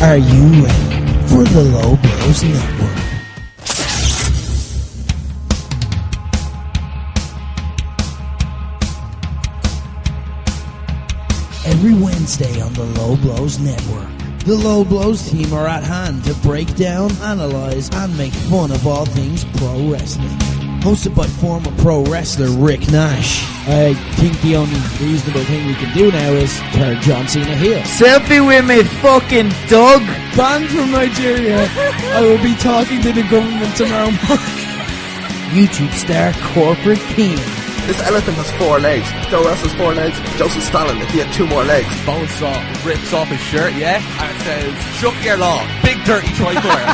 Are you ready for the Low Blows Network? Every Wednesday on the Low Blows Network, the Low Blows team are at hand to break down, analyse and make fun of all things pro wrestling. Hosted by former pro wrestler Rick Nash. I think the only reasonable thing we can do now is turn John Cena heel. Selfie with me fucking Doug. Banned from Nigeria. I will be talking to the government tomorrow morning. YouTube star Corporate King. This elephant has 4 legs. Joe Russell's 4 legs. Joseph Stalin, if he had 2 more legs. Bonesaw rips off his shirt, yeah, and it says, "Shut your law, big dirty tricolor."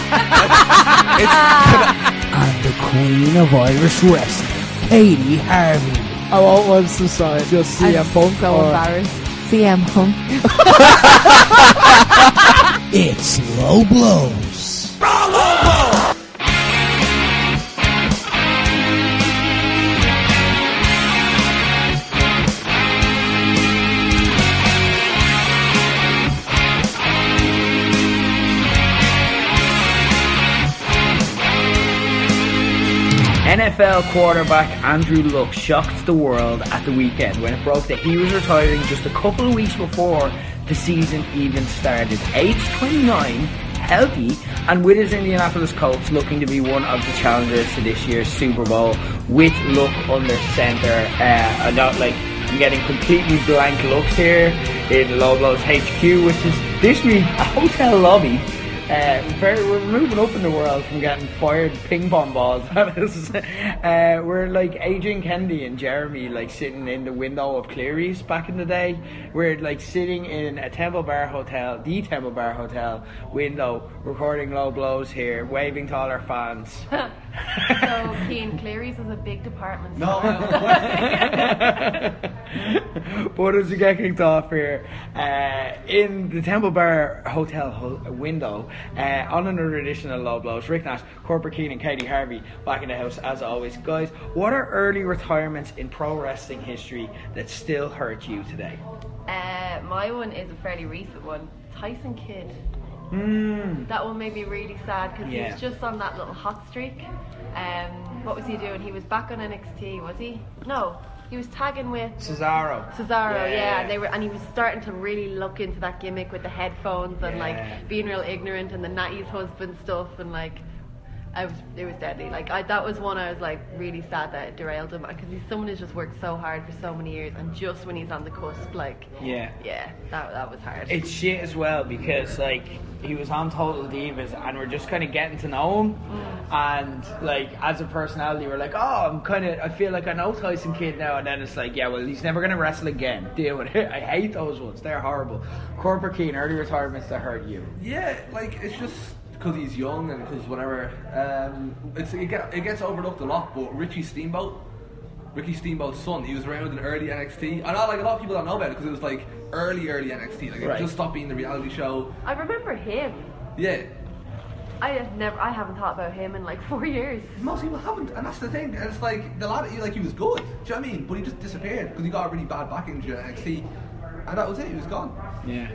And the Queen of Irish Wrestling, Katie Harvey. I want one to sign just CM Punk. So embarrassed. CM Punk. It's Low Blows. NFL quarterback Andrew Luck shocked the world at the weekend when it broke that he was retiring just a couple of weeks before the season even started. Age 29, healthy, and with his Indianapolis Colts looking to be one of the challengers to this year's Super Bowl with Luck under center. I'm getting completely blank looks here in Low Blows HQ, which is literally a hotel lobby. We're moving up in the world from getting fired ping pong balls at us. We're like Adrian Kennedy and Jeremy, like sitting in the window of Cleary's back in the day. We're like sitting in a Temple Bar Hotel, the Temple Bar Hotel window, recording Low Blows here, waving to all our fans. So, Keane, Cleary's is a big department store. But as we get kicked off here, in the Temple Bar Hotel window, on another edition of Low Blows, Rick Nash, Corporate King and Katie Harvey back in the house as always. Guys, what are early retirements in pro wrestling history that still hurt you today? My one is a fairly recent one. Tyson Kidd. That one made me really sad because he was just on that little hot streak. What was he doing? He was back on NXT, was he? No, he was tagging with Cesaro, yeah. And he was starting to really look into that gimmick with the headphones and like being real ignorant and the Natty's husband stuff, and like it was deadly. Like that was one I was like really sad that it derailed him, because he's someone who's just worked so hard for so many years, and just when he's on the cusp, like that was hard. It's shit as well because like he was on Total Divas and we're just kind of getting to know him, and like as a personality we're like, oh, I feel like I know Tyson Kidd now, and then it's like, yeah, well, he's never gonna wrestle again. Deal with it. I hate those ones. They're horrible. Corporate Keen, early retirements that hurt you? Yeah, like it's just because he's young and because whatever. It gets overlooked a lot, but Ricky Steamboat's son, he was around in early NXT. I know, like, a lot of people don't know about it because it was like early NXT. Like, it just stopped being the reality show. I remember him. Yeah. I haven't thought about him in like 4 years. Most people haven't, and that's the thing. And it's like the lad, he was good. Do you know what I mean? But he just disappeared because he got a really bad back injury in NXT, and that was it. He was gone. Yeah.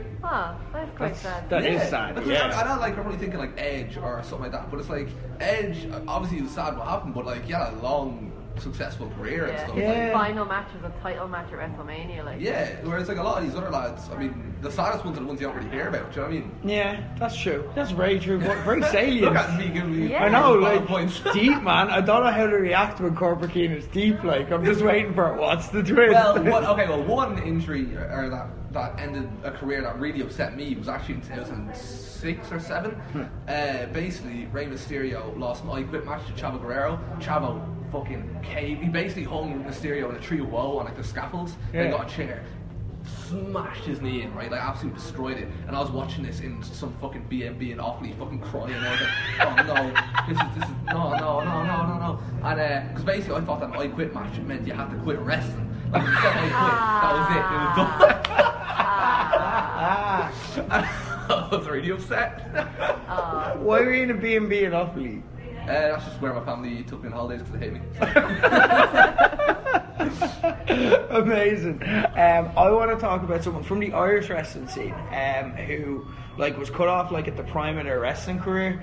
That's quite sad. That is sad. I don't like probably thinking like Edge or something like that, but it's like Edge. Obviously, it was sad what happened, but like he had a long, successful career and stuff. His final match was a title match at WrestleMania. Like. Yeah, whereas like a lot of these other lads, I mean, the saddest ones are the ones you don't really hear about. Do you know what I mean? Yeah, that's true. That's very true. But very salient. Look at me giving me. I know, like points. Deep, man. I don't know how to react when Corporate Keen is deep. Like I'm just waiting for it. What's the twist? Well, one injury or that ended a career that really upset me was actually in 2006 or 7. Basically, Rey Mysterio lost an I Quit match to Chavo Guerrero. Chavo fucking caved. He basically hung Mysterio in a tree of woe on like the scaffolds. They got a chair, smashed his knee in, right? Like absolutely destroyed it. And I was watching this in some fucking BNB in Offaly, fucking crying. And I was like, oh no, this is no. And because basically I thought that I Quit match meant you had to quit wrestling. Like you said, I quit. That was it. It was done. I was really upset. Why were you in a B&B in Offaly? That's just where my family took me on holidays because they hate me. Amazing. I want to talk about someone from the Irish wrestling scene who was cut off at the prime of their wrestling career.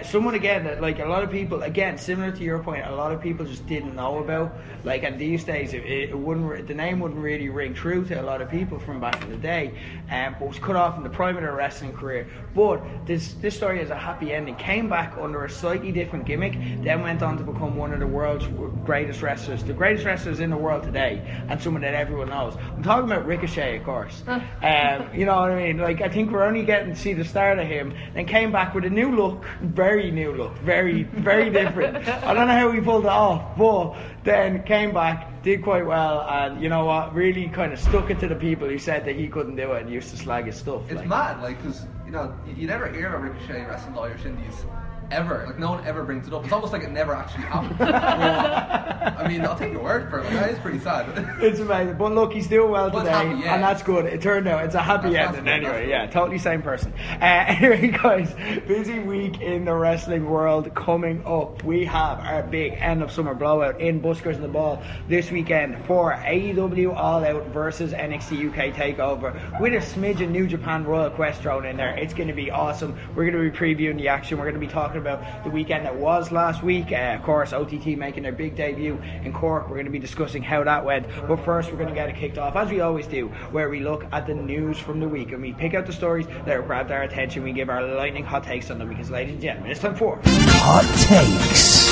Someone again that a lot of people, again similar to your point, a lot of people just didn't know about. And these days it wouldn't, the name wouldn't really ring true to a lot of people from back in the day. But was cut off in the prime of their wrestling career. But this story has a happy ending. Came back under a slightly different gimmick, then went on to become one of the world's greatest wrestlers, the greatest wrestlers in the world today, and someone that everyone knows. I'm talking about Ricochet, of course. You know what I mean? I think we're only getting to see the start of him. Then came back with a new look, very very different. I don't know how he pulled it off, but then came back, did quite well, and you know what, really kind of stuck it to the people who said that he couldn't do it and used to slag his stuff. It's mad, because you never hear of Ricochet wrestling the Irish Indies ever. No one ever brings it up. It's almost like it never actually happened. But, I mean, I'll take your word for it. That is pretty sad. It's amazing. But look, he's doing well today, happy, yeah. And that's good. It turned out it's a happy ending anyway. Yeah, totally same person. Anyway, guys, busy week in the wrestling world coming up. We have our big end of summer blowout in Buskers in the Ball this weekend for AEW All Out versus NXT UK Takeover with a smidge of New Japan Royal Quest thrown in there. It's going to be awesome. We're going to be previewing the action. We're going to be talking about the weekend that was last week. Of course, OTT making their big debut in Cork. We're going to be discussing how that went. But first, we're going to get it kicked off, as we always do, where we look at the news from the week and we pick out the stories that have grabbed our attention. We give our lightning hot takes on them because, ladies and gentlemen, it's time for Hot Takes.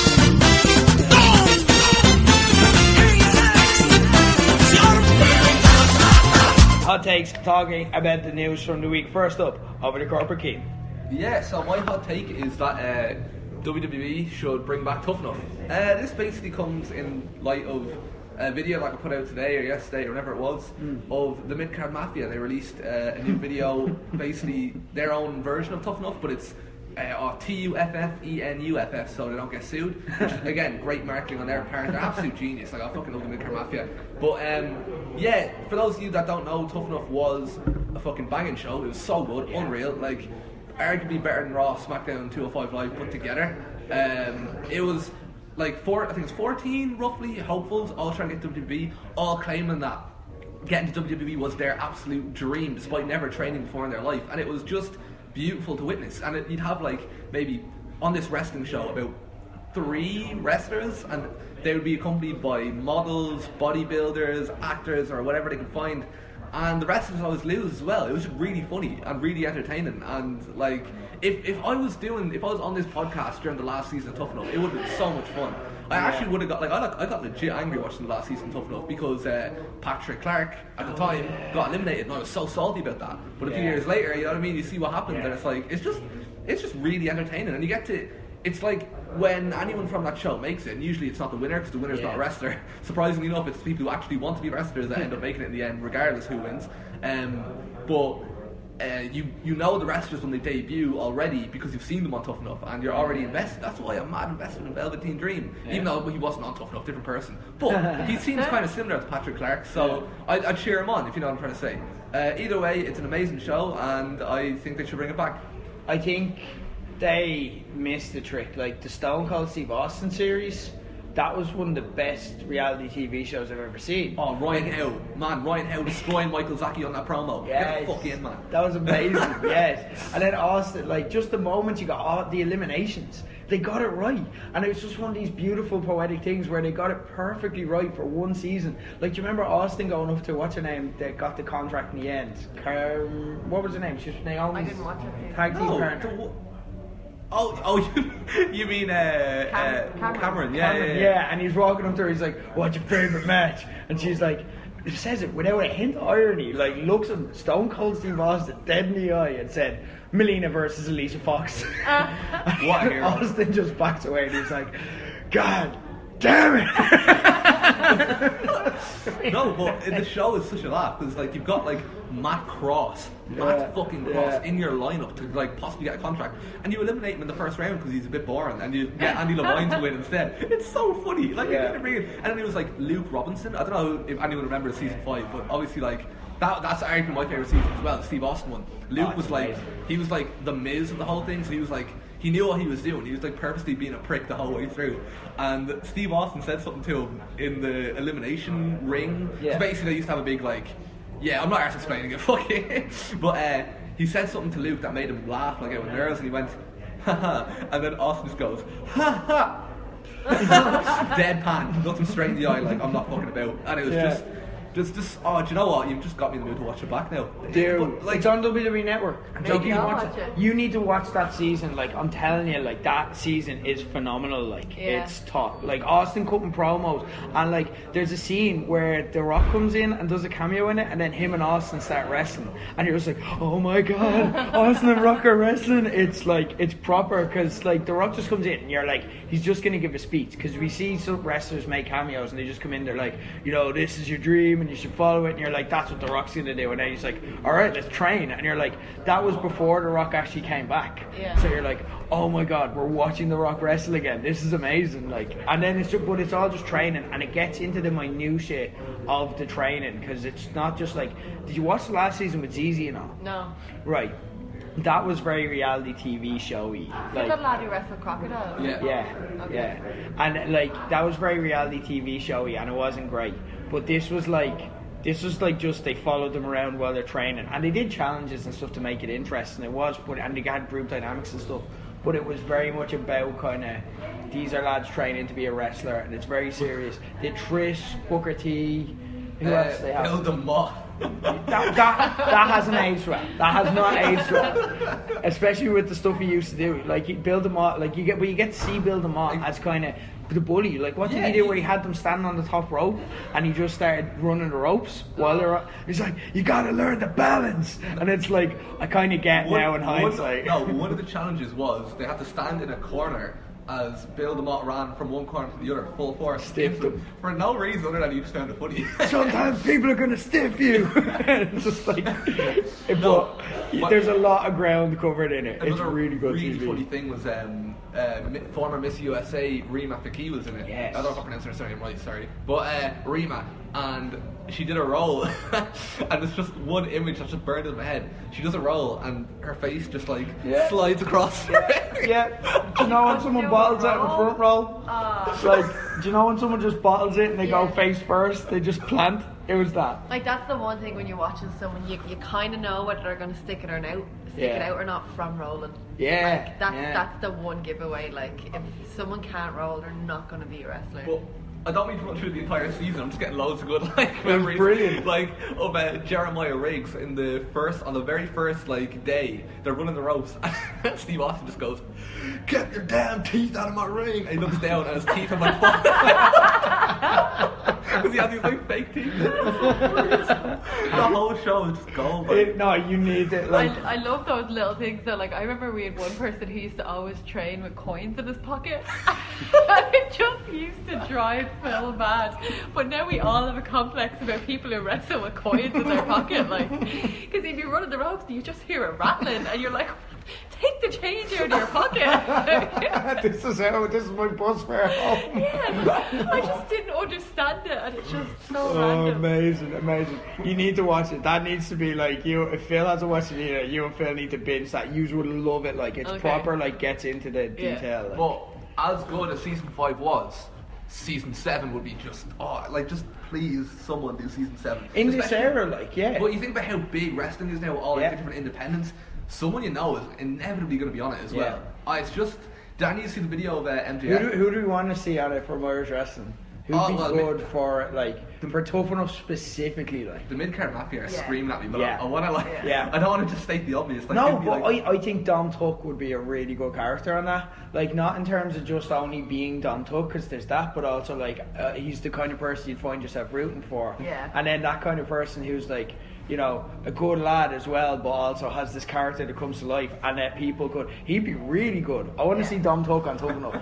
Hot takes, talking about the news from the week. First up, over to Corporate King. Yeah, so my hot take is that WWE should bring back Tough Enough. This basically comes in light of a video that I put out today or yesterday or whenever it was of the Midcard Mafia. They released a new video, basically their own version of Tough Enough, but it's TUFFENUFF, so they don't get sued. Which is, again, great marketing on their part. They're absolute genius. I fucking love the Midcard Mafia. But yeah, for those of you that don't know, Tough Enough was a fucking banging show. It was so good, unreal. Arguably better than Raw, SmackDown, 205 Live put together. It was I think it's 14 roughly hopefuls all trying to get to WWE, all claiming that getting to WWE was their absolute dream despite never training before in their life, and it was just beautiful to witness. And you'd have maybe on this wrestling show about 3 wrestlers, and they would be accompanied by models, bodybuilders, actors, or whatever they could find. And the wrestlers always lose as well. It was really funny and really entertaining. And if I was on this podcast during the last season of Tough Enough, it would have been so much fun. I actually would have got I got legit angry watching the last season of Tough Enough because Patrick Clark at the time got eliminated, and I was so salty about that. But a few years later, you know what I mean, you see what happens, and it's just really entertaining, and you get to. It's like when anyone from that show makes it, and usually it's not the winner because the winner's not a wrestler. Surprisingly enough, it's people who actually want to be wrestlers that end up making it in the end, regardless who wins. But you know the wrestlers when they debut already because you've seen them on Tough Enough and you're already invested. That's why I'm mad invested in Velveteen Dream, even though he wasn't on Tough Enough, different person. But he seems kind of similar to Patrick Clark, so I'd cheer him on, if you know what I'm trying to say. Either way, it's an amazing show, and I think they should bring it back. I think they missed the trick. The Stone Cold Steve Austin series, that was one of the best reality TV shows I've ever seen. Oh, Ryan Howe destroying Michael Zaki on that promo. Yes. Get the fuck in, man. That was amazing. Yes. And then Austin, just the moment you got all the eliminations, they got it right, and it was just one of these beautiful poetic things where they got it perfectly right for one season. Do you remember Austin going up to what's her name that got the contract in the end? What was her name? She was Naomi's I didn't watch it. tag team partner. You mean Cameron? Yeah, and he's walking up to her. He's like, "What's your favorite match?" And she's like, it says it without a hint of irony. Looks at Stone Cold Steve Austin dead in the eye and said, "Melina versus Alicia Fox." What a hero. Austin just backs away and he's like, "God damn it!" No, but the show is such a laugh because you've got Matt fucking Cross in your lineup to possibly get a contract, and you eliminate him in the first round because he's a bit boring, and you get Andy Levine to win instead. It's so funny. And then it was Luke Robinson. I don't know if anyone remembers season 5, but obviously That's arguably my favourite season as well, the Steve Austin one. Luke was like, amazing. he was like the Miz of the whole thing, so he was like, he knew what he was doing. He was like purposely being a prick the whole way through. And Steve Austin said something to him in the elimination ring. Yeah. So basically they used to have a big like, yeah, I'm not actually explaining it, fuck it. But he said something to Luke that made him laugh like out with nerves, and he went, haha, and then Austin just goes, ha ha. Deadpan, looked him straight in the eye like, I'm not fucking about. And it was just, oh, do you know what? You've just got me in the mood to watch it back now. Dude, But, like, it's on WWE Network. Watch You need to watch that season. Like, I'm telling you, like, that season is phenomenal. Like, Yeah. it's top. Like, Austin cutting promos, and like, there's a scene where The Rock comes in and does a cameo in it, and then him and Austin start wrestling, and you're just like, oh my god, Austin and Rock are wrestling. It's like, it's proper, because like The Rock just comes in, and you're like, he's just gonna give a speech, because we see some wrestlers make cameos, and they just come in, they're like, you know, this is your dream, and you should follow it, and you're like, that's what The Rock's gonna do, and then he's like, alright, let's train, and you're like, that was before The Rock actually came back. Yeah. So you're like, oh my god, we're watching The Rock wrestle again, this is amazing. Like, and then it's just, but it's all just training, and it gets into the minutiae of the training, because it's not just like, did you watch the last season with ZZ and all? No. Right, that was very reality TV showy. Is Like, that lad who wrestled crocodiles? Yeah. yeah, Okay. yeah, and like that was very reality TV showy, and it wasn't great. But this was like just they followed them around while they're training, and they did challenges and stuff to make it interesting. It was, but and they had group dynamics and stuff. But it was very much about kind of, these are lads training to be a wrestler, and it's very serious. They Trish, Booker T, who else they have? Build them up. That hasn't aged well. That has not aged well, especially with the stuff he used to do. Like, he build them up, like you get to see Build them up as kind of the bully. Like, what did he do where he had them standing on the top rope and he just started running the ropes while they're? He's like, you gotta learn the balance, and it's like, I kind of get now in hindsight. One of the challenges was they had to stand in a corner as Bill DeMott ran from one corner to the other, full force, Stiffed him. for no reason other than he just found it funny. Sometimes people are gonna stiff you. It's just like, but there's a lot of ground covered in it. It's Another really good really TV. funny thing was former Miss USA Rima Faki was in it. Yes. I don't know if I pronounced her surname right, sorry. But Rima, and she did a roll, and it's just one image that's just burned in my head. She does a roll, and her face just like slides across. Yeah. Do you know when someone bottles out in the front row? Like, do you know when someone just bottles it and they go face first? They just plant. It was that. Like, that's the one thing when you're watching someone, you kind of know whether they're going to stick it out or not from rolling. Yeah. Like, that's the one giveaway. Like, if someone can't roll, they're not going to be a wrestler. But I don't mean to run through the entire season. I'm just getting loads of good memories. Brilliant. Like of Jeremiah Riggs on the very first day, they're running the ropes, and Steve Austin just goes, "Get your damn teeth out of my ring!" And he looks down, and his teeth are like because he had these like fake teeth. The whole show is just gold. No, you need it. Like, I love those little things though. Like, I remember we had one person who used to always train with coins in his pocket. And it just used to drive Phil mad. But now we all have a complex about people who wrestle with coins in their pocket. Like, because if you're running the ropes, you just hear it rattling, and you're like, take the change out of your pocket. this is my bus fare home. Yeah, I just didn't understand it, and it's just so Oh, random. amazing. You need to watch it. That needs to be like, if Phil hasn't watched it either, you and Phil need to binge that. You would love it. Like, it's Okay. proper, like, gets into the detail. Like. But as good as season 5 was, season 7 would be just please someone do season 7 In this Especially- era, like, yeah. But you think about how big wrestling is now with all the Yeah. different independents, someone you know is inevitably going to be on it as well. It's just, did you see the video of MJF? Who do we want to see on it from Irish wrestling? Who'd be good for, like, for Tough Enough specifically, like? The mid-card mafia are screaming at me, but Yeah. I want to I don't want to just state the obvious. Like, No, it'd be but like, I think Dom Tuck would be a really good character on that. Like, not in terms of just only being Dom Tuck, because there's that, but also, like, he's the kind of person you'd find yourself rooting for. Yeah. And then that kind of person who's, like, you know, a good lad as well, but also has this character that comes to life, and that people could. He'd be really good. I want to see Dom Tuck on Tough Enough.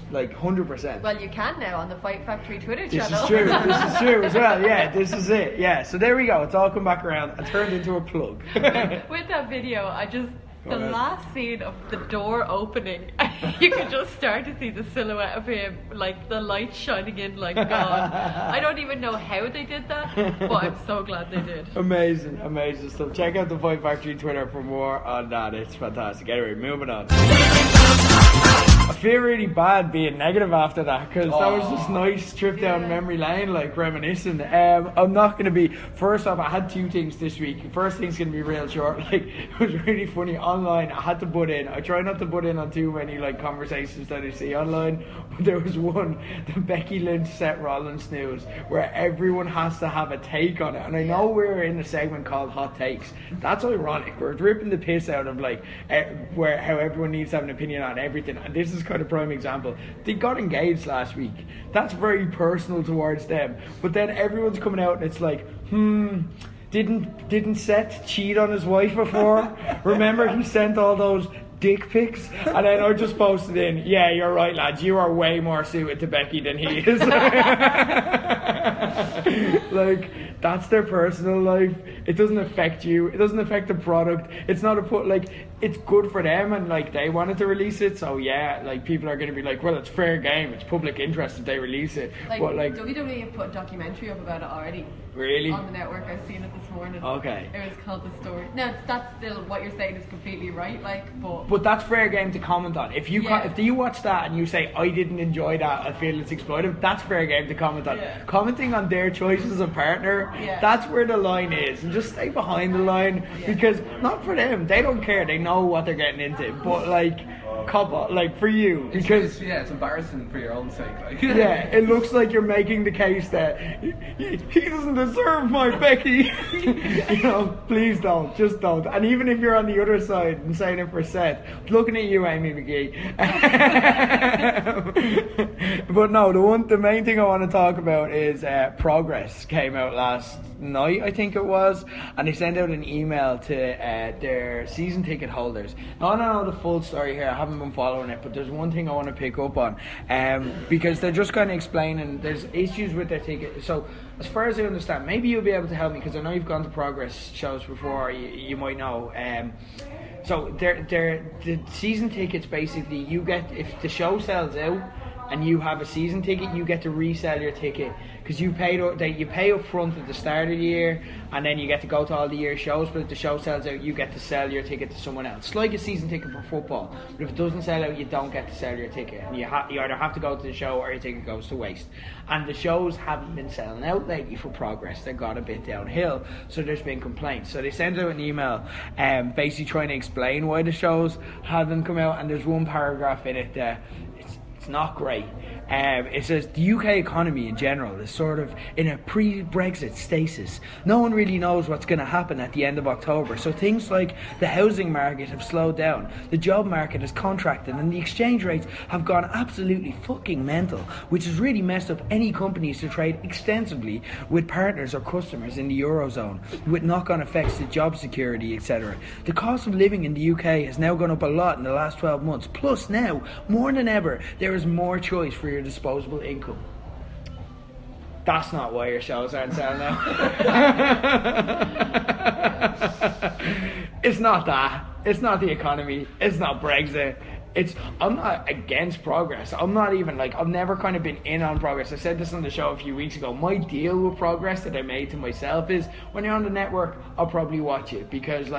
Like, 100%. Well, you can now on the Fight Factory Twitter This channel. is true. This is true as well. Yeah, this is it. Yeah, so there we go. It's all come back around. I turned into a plug. With that video, I just The last scene of the door opening, you could just start to see the silhouette of him, like the light shining in, like God. I don't even know how they did that, but I'm so glad they did. Amazing stuff. Check out the Fight Factory Twitter for more on that. It's fantastic. Anyway, moving on. I feel really bad being negative after that because that was just nice trip down memory lane, like reminiscing. I'm not going to be. First off, I had two things this week. First thing's going to be real short. Like, it was really funny online. I had to butt in. I try not to butt in on too many like conversations that I see online. But there was one, the Becky Lynch Seth Rollins news, where everyone has to have a take on it. And I know we're in a segment called Hot Takes. That's ironic. We're ripping the piss out of like how everyone needs to have an opinion on everything. And this is kind of prime example. They got engaged last week. That's very personal towards them. But then everyone's coming out and it's like, didn't Seth cheat on his wife before? Remember he sent all those dick pics? And then I just posted in, yeah, you're right, lads, you are way more suited to Becky than he is. Like, that's their personal life. It doesn't affect you. It doesn't affect the product. It's not it's good for them, and like they wanted to release it, so yeah, like people are going to be like, well, it's fair game, it's public interest if they release it. But like WWE have put a documentary up about it already. Really? On the network, I've seen it this morning. Okay. It was called The Story. Now that's still what you're saying is completely right, like, but that's fair game to comment on. If you if you watch that and you say I didn't enjoy that, I feel it's exploitive, that's fair game to comment on. Yeah. Commenting on their choice as a partner, that's where the line is, and just stay behind the line because not for them, they don't care, they know what they're getting into, but like for you, because it's embarrassing for your own sake. Like. Yeah, it looks like you're making the case that he doesn't deserve my Becky. You know, please don't, just don't. And even if you're on the other side and saying it for Seth, looking at you, Amy McGee. But no, the main thing I want to talk about is Progress came out last night, I think it was, and they sent out an email to their season ticket holders. Now, I don't know the full story here, I haven't been following it, but there's one thing I want to pick up on, because they're just kind of explaining there's issues with their ticket. So as far as I understand, maybe you'll be able to help me because I know you've gone to Progress shows before, you might know. So the season tickets, basically, you get, if the show sells out and you have a season ticket, you get to resell your ticket because you pay up front at the start of the year, and then you get to go to all the year shows. But if the show sells out, you get to sell your ticket to someone else. It's like a season ticket for football, but if it doesn't sell out, you don't get to sell your ticket, and you either have to go to the show or your ticket goes to waste. And the shows haven't been selling out lately for Progress. They got a bit downhill, so there's been complaints. So they sent out an email basically trying to explain why the shows haven't come out, and there's one paragraph in it that it's not great. It says the UK economy in general is sort of in a pre-Brexit stasis. No one really knows what's going to happen at the end of October, so things like the housing market have slowed down, the job market has contracted, and the exchange rates have gone absolutely fucking mental, which has really messed up any companies to trade extensively with partners or customers in the Eurozone, with knock-on effects to job security, etc. The cost of living in the UK has now gone up a lot in the last 12 months, plus now, more than ever, there is more choice for your disposable income. That's not why your shows aren't selling now. It's not that. It's not the economy. It's not Brexit. I'm not against Progress. I'm not even I've never kind of been in on Progress. I said this on the show a few weeks ago. My deal with Progress that I made to myself is when you're on the network, I'll probably watch it because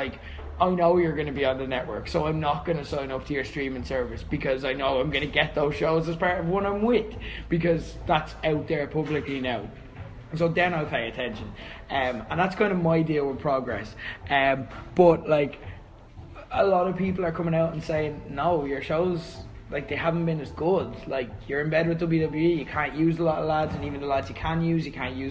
I know you're going to be on the network, so I'm not going to sign up to your streaming service because I know I'm going to get those shows as part of one I'm with because that's out there publicly now. So then I'll pay attention. And that's kind of my deal with Progress. But a lot of people are coming out and saying, no, your shows, they haven't been as good. You're in bed with WWE, you can't use a lot of lads, and even the lads you can't use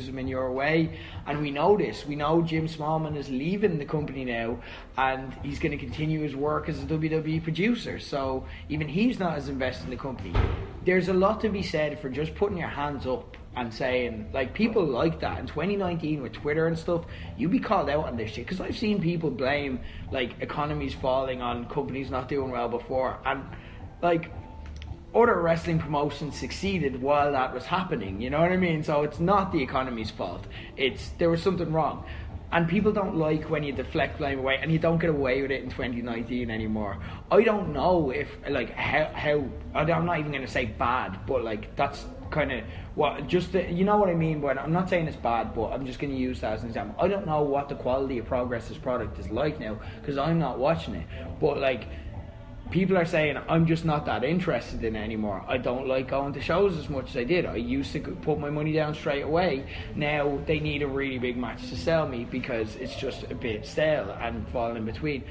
them in your way. And we know this. We know Jim Smallman is leaving the company now, and he's going to continue his work as a WWE producer. So even he's not as invested in the company. There's a lot to be said for just putting your hands up and saying, people like that in 2019 with Twitter and stuff, you be called out on this shit. Because I've seen people blame, economies falling on companies not doing well before. And other wrestling promotions succeeded while that was happening, you know what I mean? So it's not the economy's fault. There was something wrong. And people don't like when you deflect blame away, and you don't get away with it in 2019 anymore. I don't know if, like, how I'm not even going to say bad, but, like, that's kind of what, just you know what I mean. But I'm not saying it's bad, but I'm just going to use that as an example. I don't know what the quality of Progress's product is like now, because I'm not watching it. But, like, people are saying I'm just not that interested in it anymore. I don't like going to shows as much as I did. I used to put my money down straight away. Now they need a really big match to sell me because it's just a bit stale and falling in between.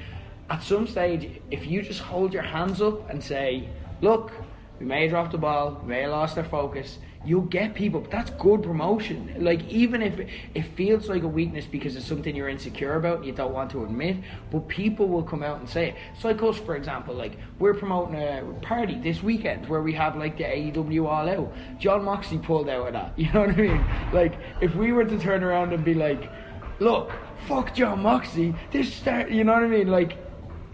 At some stage, if you just hold your hands up and say, look, we may have dropped the ball, we may have lost our focus, you'll get people. But that's good promotion. Like, even if it feels like a weakness because it's something you're insecure about and you don't want to admit, but people will come out and say it. So like us, for example, like, we're promoting a party this weekend where we have, like, the AEW All Out. John Moxley pulled out of that. You know what I mean? Like, if we were to turn around and be like, look, fuck John Moxley, you know what I mean? Like,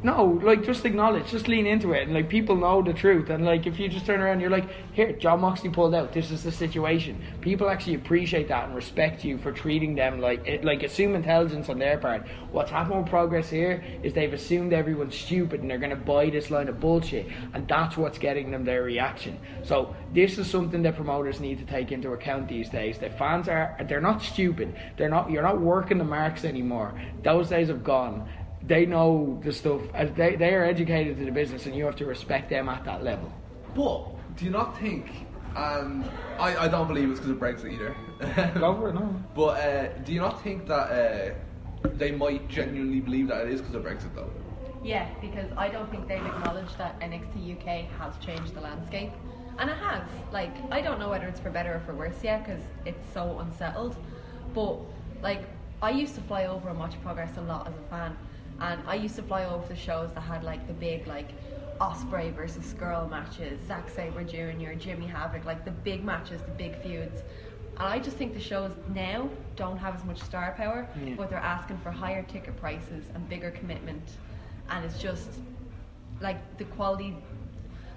no, like, just acknowledge, just lean into it, and, like, people know the truth. And, like, if you just turn around and you're like, here, John Moxley pulled out, this is the situation, people actually appreciate that and respect you for treating them like assume intelligence on their part. What's happened with Progress here is they've assumed everyone's stupid and they're going to buy this line of bullshit, and that's what's getting them their reaction. So this is something that promoters need to take into account these days. The fans they're not stupid. You're not working the marks anymore. Those days have gone. They know the stuff. They are educated to the business, and you have to respect them at that level. But do you not think, and I don't believe it's because of Brexit either. Go for it, no. But do you not think that they might genuinely believe that it is because of Brexit, though? Yeah, because I don't think they've acknowledged that NXT UK has changed the landscape. And it has. Like, I don't know whether it's for better or for worse yet, because it's so unsettled. But, like, I used to fly over and watch Progress a lot as a fan. And I used to fly over the shows that had, like, the big, like, Osprey versus Skrull matches, Zack Sabre Jr., Jimmy Havoc, like, the big matches, the big feuds. And I just think the shows now don't have as much star power, but they're asking for higher ticket prices and bigger commitment. And it's just, like, the quality...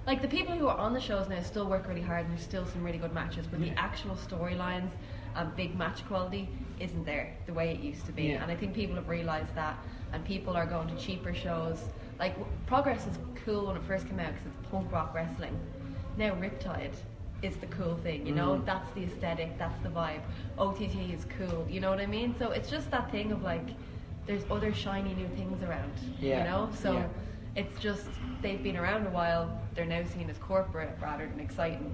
Like, the people who are on the shows now still work really hard and there's still some really good matches, but the actual storylines and big match quality isn't there the way it used to be. And I think people have realised that, and people are going to cheaper shows. Like, Progress is cool when it first came out because it's punk rock wrestling. Now Riptide is the cool thing, you know? That's the aesthetic, that's the vibe. OTT is cool, you know what I mean? So it's just that thing of, like, there's other shiny new things around, you know? So it's just, they've been around a while, they're now seen as corporate rather than exciting.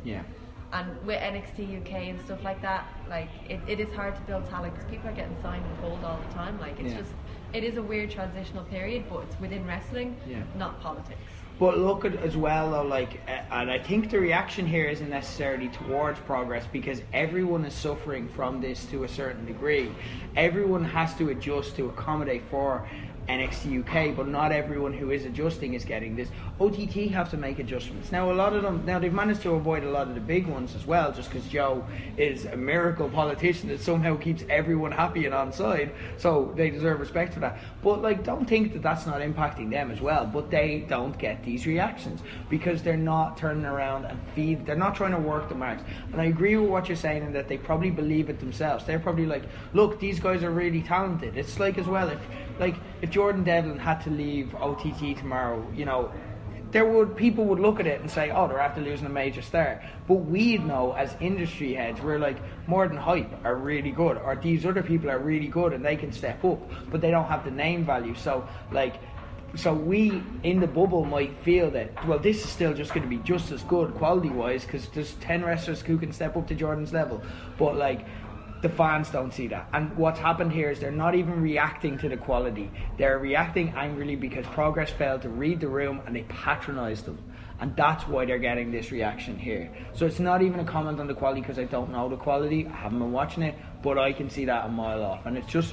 And with NXT UK and stuff like that, like, it is hard to build talent because people are getting signed and pulled all the time. Like, it's just, it is a weird transitional period, but it's within wrestling, not politics. But look at as well, though, like, and I think the reaction here isn't necessarily towards Progress because everyone is suffering from this to a certain degree. Everyone has to adjust to accommodate for NXT UK, but not everyone who is adjusting is getting this. OTT have to make adjustments. Now, a lot of them, they've managed to avoid a lot of the big ones as well, just because Joe is a miracle politician that somehow keeps everyone happy and on side, so they deserve respect for that. But, like, don't think that that's not impacting them as well, but they don't get these reactions because they're not turning around and they're not trying to work the marks. And I agree with what you're saying in that they probably believe it themselves. They're probably like, look, these guys are really talented. It's like, as well, if Jordan Devlin had to leave OTT tomorrow, you know, people would look at it and say, oh, they're after losing a major star. But we'd know as industry heads, we're like, More Than Hype are really good, or these other people are really good and they can step up, but they don't have the name value. So we in the bubble might feel that, well, this is still just going to be just as good quality wise because there's 10 wrestlers who can step up to Jordan's level. But, like, the fans don't see that, and what's happened here is they're not even reacting to the quality. They're reacting angrily because Progress failed to read the room and they patronised them, and that's why they're getting this reaction here. So it's not even a comment on the quality because I don't know the quality, I haven't been watching it, but I can see that a mile off, and it's just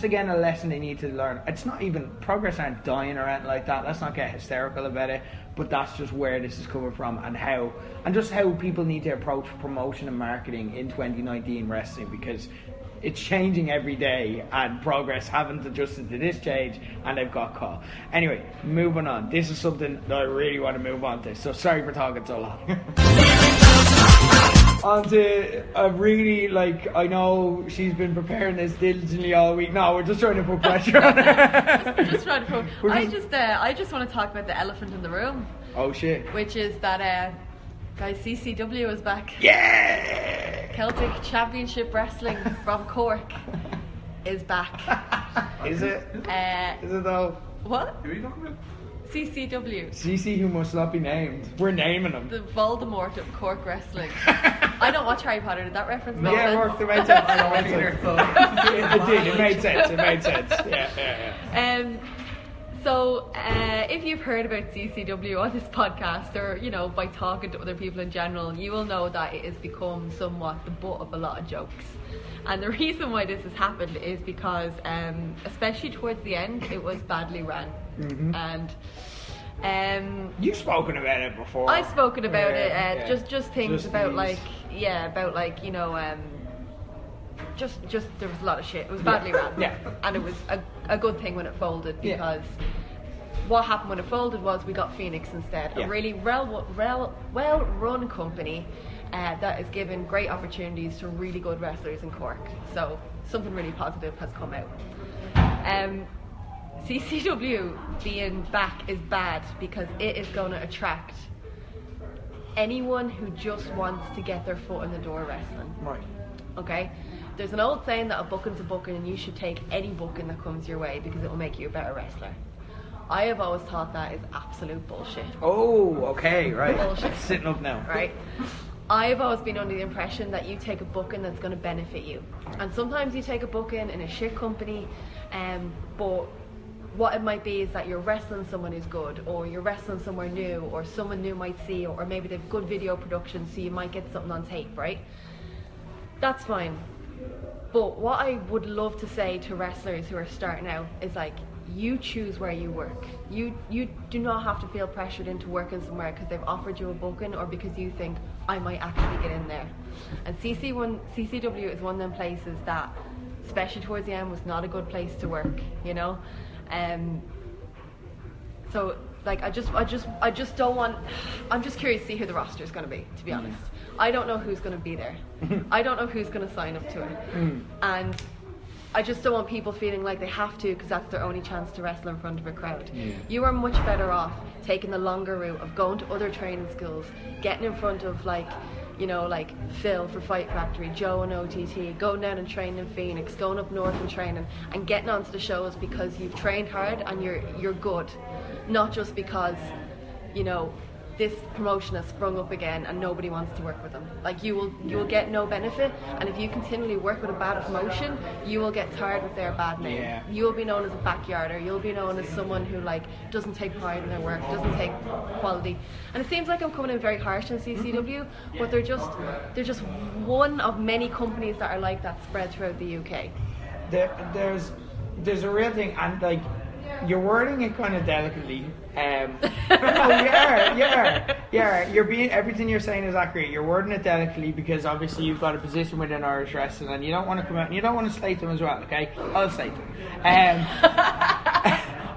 again a lesson they need to learn. It's not even, Progress aren't dying or anything like that, let's not get hysterical about it, but that's just where this is coming from, and just how people need to approach promotion and marketing in 2019 wrestling, because it's changing every day and Progress haven't adjusted to this change and they've got caught. Anyway, moving on. This is something that I really want to move on to, so sorry for talking so long. onto a really, like, I know she's been preparing this diligently all week. No, we're just trying to put pressure on her. Just trying to I just want to talk about the elephant in the room. Oh shit. Which is that guys, CCW is back. Yeah! Celtic Championship Wrestling from Cork is back. Is it? Is it though? What? Who are you talking about? CCW. CC who must not be named. We're naming them. The Voldemort of Cork wrestling. I don't watch Harry Potter. Did that reference make sense? Yeah, it worked. It made sense. I don't either. It did. It made sense. It made sense. Yeah. So, if you've heard about CCW on this podcast, or by talking to other people in general, you will know that it has become somewhat the butt of a lot of jokes. And the reason why this has happened is because, especially towards the end, it was badly run. Mm-hmm. And you've spoken about it before. I've spoken about it. Just things about just there was a lot of shit. It was badly run. Yeah. And it was a good thing when it folded, because what happened when it folded was we got Phoenix instead. A really well-run company that is given great opportunities to really good wrestlers in Cork. So something really positive has come out. CCW being back is bad because it is going to attract anyone who just wants to get their foot in the door wrestling. Right. Okay? There's an old saying that a booking's a booking, and you should take any booking that comes your way because it will make you a better wrestler. I have always thought that is absolute bullshit. Oh, okay, right. Bullshit. Sitting up now. Right? I've always been under the impression that you take a booking that's going to benefit you. And sometimes you take a booking in a shit company, but what it might be is that you're wrestling someone who's good, or you're wrestling somewhere new, or someone new might see, or maybe they've good video production, so you might get something on tape, right? That's fine. But what I would love to say to wrestlers who are starting out is, like, you choose where you work. You do not have to feel pressured into working somewhere because they've offered you a booking, or because you think, I might actually get in there. And CCW is one of them places that, especially towards the end, was not a good place to work, so, like, I just don't want. I'm just curious to see who the roster is going to be. To be honest, I don't know who's going to be there. I don't know who's going to sign up to it, and I just don't want people feeling like they have to because that's their only chance to wrestle in front of a crowd. Yeah. You are much better off taking the longer route of going to other training schools, getting in front of like Phil for Fight Factory, Joe and OTT, going down and training in Phoenix, going up north and training, and getting onto the shows because you've trained hard and you're good, not just because this promotion has sprung up again and nobody wants to work with them. Like, you will get no benefit, and if you continually work with a bad promotion, you will get tired with their bad name. Yeah. You will be known as a backyarder. You'll be known as someone who doesn't take pride in their work, doesn't take quality. And it seems like I'm coming in very harsh on CCW, but they're just one of many companies that are like that spread throughout the UK. There's a real thing, and you're wording it kind of delicately. You're being, everything you're saying is accurate. You're wording it delicately because obviously you've got a position within Irish wrestling, and you don't want to come out and you don't want to slate them as well. Okay, I'll slate them.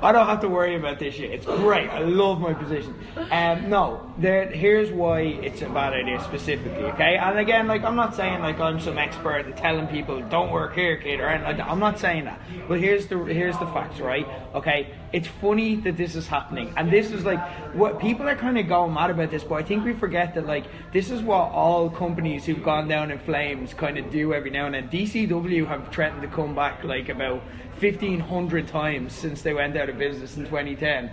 I don't have to worry about this shit. It's great. I love my position. Here's why it's a bad idea specifically, okay? And again, I'm not saying I'm some expert and telling people don't work here, kid, or anything like that. I'm not saying that. But here's the facts, right? Okay, it's funny that this is happening, and this is what people are kind of going mad about this. But I think we forget that this is what all companies who've gone down in flames kind of do every now and then. DCW have threatened to come back about 1,500 times since they went out of business in 2010.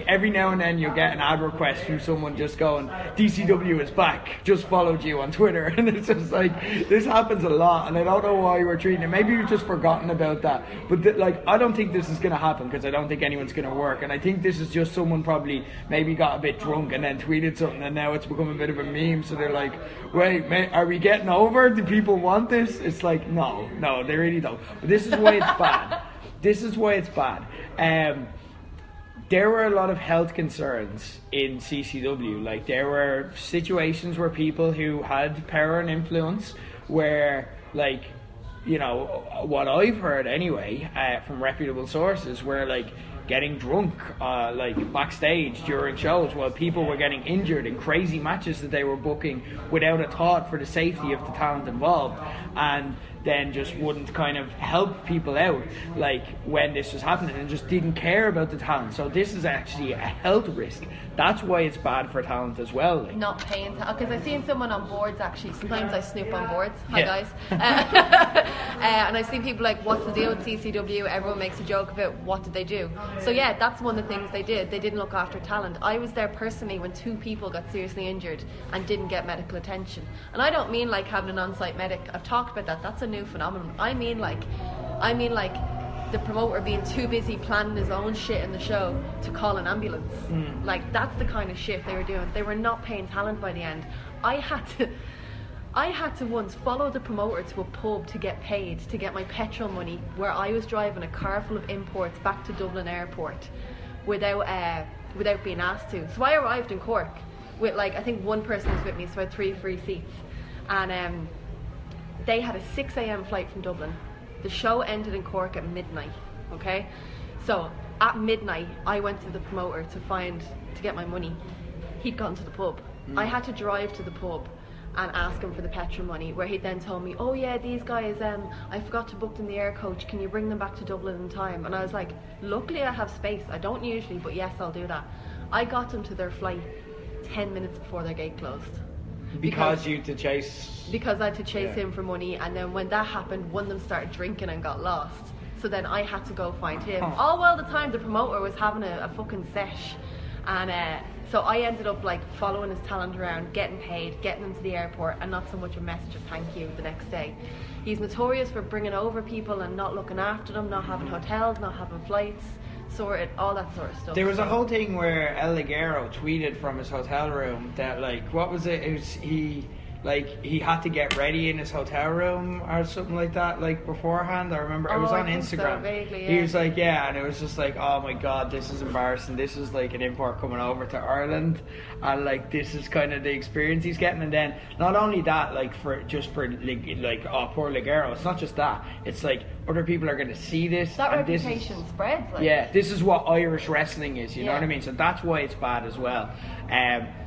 Every now and then you'll get an ad request from someone just going, DCW is back, just followed you on Twitter. And it's just this happens a lot, and I don't know why we're treating it. Maybe you've just forgotten about that. But I don't think this is going to happen because I don't think anyone's going to work. And I think this is just someone probably maybe got a bit drunk and then tweeted something, and now it's become a bit of a meme. So they're like, wait, mate, are we getting over? Do people want this? It's no, they really don't. But this is why it's bad. This is why it's bad. There were a lot of health concerns in CCW. There were situations where people who had power and influence were you know, what I've heard anyway, from reputable sources, were like getting drunk like backstage during shows while people were getting injured in crazy matches that they were booking without a thought for the safety of the talent involved, and then just wouldn't kind of help people out like when this was happening, and just didn't care about the talent. So this is actually a health risk. That's why it's bad for talent as well. Like. Not paying, because I've seen someone on boards actually. Sometimes I snoop on boards. Hi Yeah. guys. And I've seen people like, what's the deal with CCW? Everyone makes a joke of it. What did they do? So yeah, that's one of the things they did. They didn't look after talent. I was there personally when 2 people got seriously injured and didn't get medical attention. And I don't mean like having an on-site medic. I've talked about that. That's a new phenomenon. I mean like the promoter being too busy planning his own shit in the show to call an ambulance. Like, that's the kind of shit they were doing. They were not paying talent by the end. I had to once follow the promoter to a pub to get paid, to get my petrol money, where I was driving a car full of imports back to Dublin Airport without being asked to. So I arrived in Cork with, like, I think one person was with me, so I had 3 free seats. And they had a 6 a.m. flight from Dublin. The show ended in Cork at midnight, okay? So at midnight, I went to the promoter to get my money. He'd gone to the pub. I had to drive to the pub and ask him for the petrol money, where he then told me, oh yeah, these guys, I forgot to book them the air coach, can you bring them back to Dublin in time? And I was like, luckily I have space. I don't usually, but yes, I'll do that. I got them to their flight 10 minutes before their gate closed. Because you had to chase... Because I had to chase him for money, and then when that happened, one of them started drinking and got lost. So then I had to go find him. All while the time the promoter was having a fucking sesh. And so I ended up like following his talent around, getting paid, getting him to the airport, and not so much a message of thank you the next day. He's notorious for bringing over people and not looking after them, not having hotels, not having flights sorted, all that sort of stuff. There was a whole thing where El Ligero tweeted from his hotel room that, like, what was it? It was he had to get ready in his hotel room or something like that, like, beforehand. I remember it was on Instagram. So, vaguely, yeah. He was like, yeah, and it was just like, oh my god, this is embarrassing. This is like an import coming over to Ireland, and like this is kind of the experience he's getting. And then not only that, like for like oh, poor Ligero. It's not just that. It's like other people are going to see this. That and reputation spreads. Like. Yeah, this is what Irish wrestling is. You know what I mean? So that's why it's bad as well.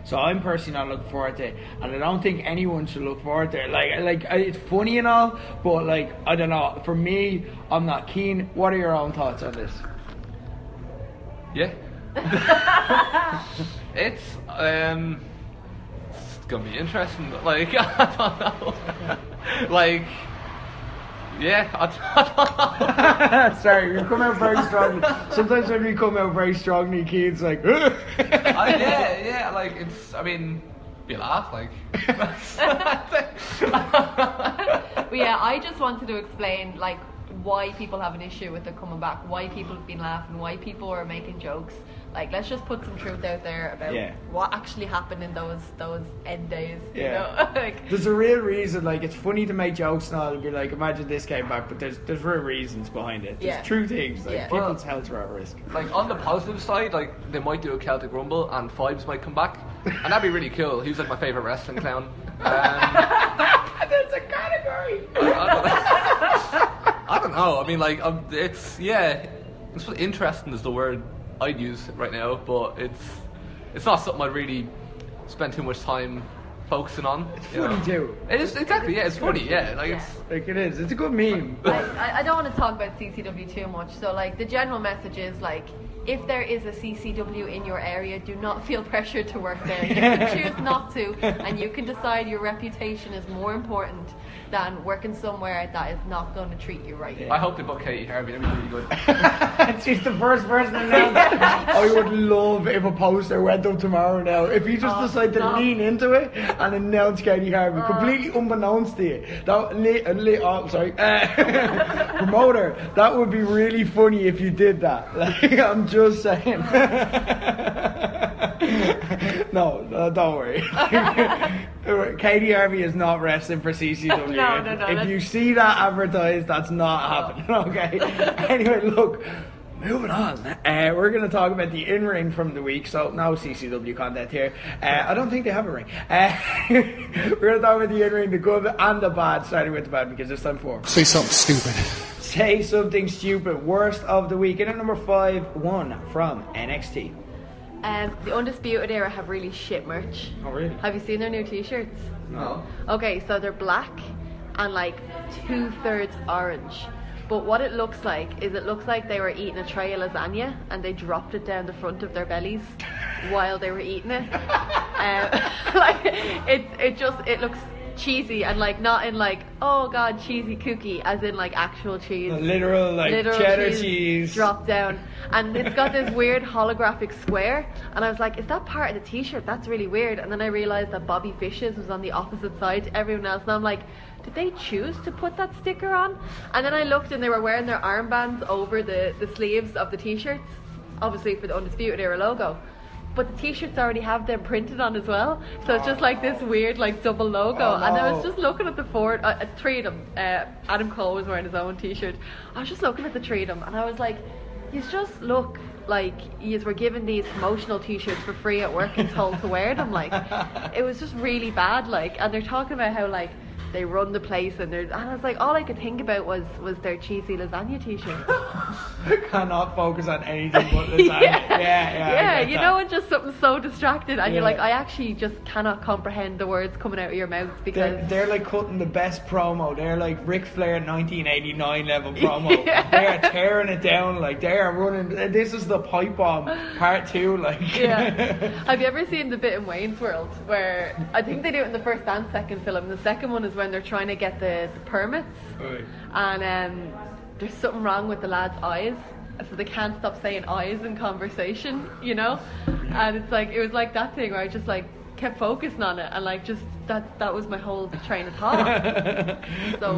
So I'm personally not looking forward to it, and I don't think anyone should look forward to it. Like it's funny and all, but like I don't know. For me, I'm not keen. What are your own thoughts on this? Yeah. It's gonna be interesting. Like I don't know. Like. Yeah, I don't know. Sorry, you come out very strongly. Sometimes when we come out very strongly, kids like. Yeah, like it's. I mean, be a laugh, like. But yeah, I just wanted to explain like why people have an issue with it coming back, why people have been laughing, why people are making jokes. Like, let's just put some truth out there about what actually happened in those end days. You know? Like, there's a real reason. Like, it's funny to make jokes and all, and be like, imagine this came back, but there's real reasons behind it. There's true things. Like, people's health are at risk. Like, on the positive side, like, they might do a Celtic Rumble and Fibes might come back, and that'd be really cool. He was like my favourite wrestling clown. That's a category. I don't know. I mean, like, it's interesting is the word I'd use right now, but it's not something I'd really spend too much time focusing on. It's funny too. It is, exactly, yeah, it's funny, yeah. Like it is. It's a good meme. I don't want to talk about CCW too much, so like the general message is like, if there is a CCW in your area, do not feel pressured to work there. You can choose not to, and you can decide your reputation is more important than working somewhere that is not going to treat you right. I hope they book Katie Harvey, that'd be really good. She's the first person announced. I would love if a poster went up tomorrow now. If you just decide to lean into it and announce Katie Harvey, completely unbeknownst to you. Promoter, that would be really funny if you did that. Like, I'm just saying. No, don't worry. Katie Harvey is not wrestling for CCW. No. If you see that advertised, that's not happening. Okay. Anyway, look, Moving on, we're going to talk about the in-ring from the week, so no CCW content here. I don't think they have a ring. We're going to talk about the in-ring, the good and the bad, starting with the bad because it's time for... Say something stupid. Say something stupid. Worst of the week. In at number 5, one from NXT. The Undisputed Era have really shit merch. Oh, really? Have you seen their new t-shirts? No. Okay, so they're black and like 2/3 orange. But what it looks like is it looks like they were eating a tray of lasagna and they dropped it down the front of their bellies while they were eating it. Like it looks cheesy and like not in like, oh god, cheesy cookie, as in like actual cheese. Literal cheddar cheese dropped down, and it's got this weird holographic square, and I was like, is that part of the t-shirt? That's really weird. And then I realized that Bobby Fish's was on the opposite side to everyone else, and I'm like, did they choose to put that sticker on? And then I looked and they were wearing their armbands over the sleeves of the t-shirts, obviously for the Undisputed Era logo. But the t-shirts already have them printed on as well, so it's just like this weird like double logo. Oh, no. And I was just looking at the three of them. Adam Cole was wearing his own t-shirt. I was just looking at the three of them, and I was like, you just look like you were given these promotional t-shirts for free at work and told to wear them. Like, it was just really bad. Like, and they're talking about how like they run the place, and I was like, all I could think about was their cheesy lasagna t-shirt. Cannot focus on anything but lasagna. Yeah, you know, and just something so distracted, and you're like, I actually just cannot comprehend the words coming out of your mouth, because they're like cutting the best promo. They're like Ric Flair 1989 level promo. They are tearing it down. Like, they are running. This is the pipe bomb part 2. Like, Have you ever seen the bit in Wayne's World where I think they do it in the first and second film? The second one is when they're trying to get the permits, and there's something wrong with the lad's eyes, so they can't stop saying eyes in conversation, you know. And it's like, it was like that thing where I just like kept focusing on it, and like just that was my whole train of thought. So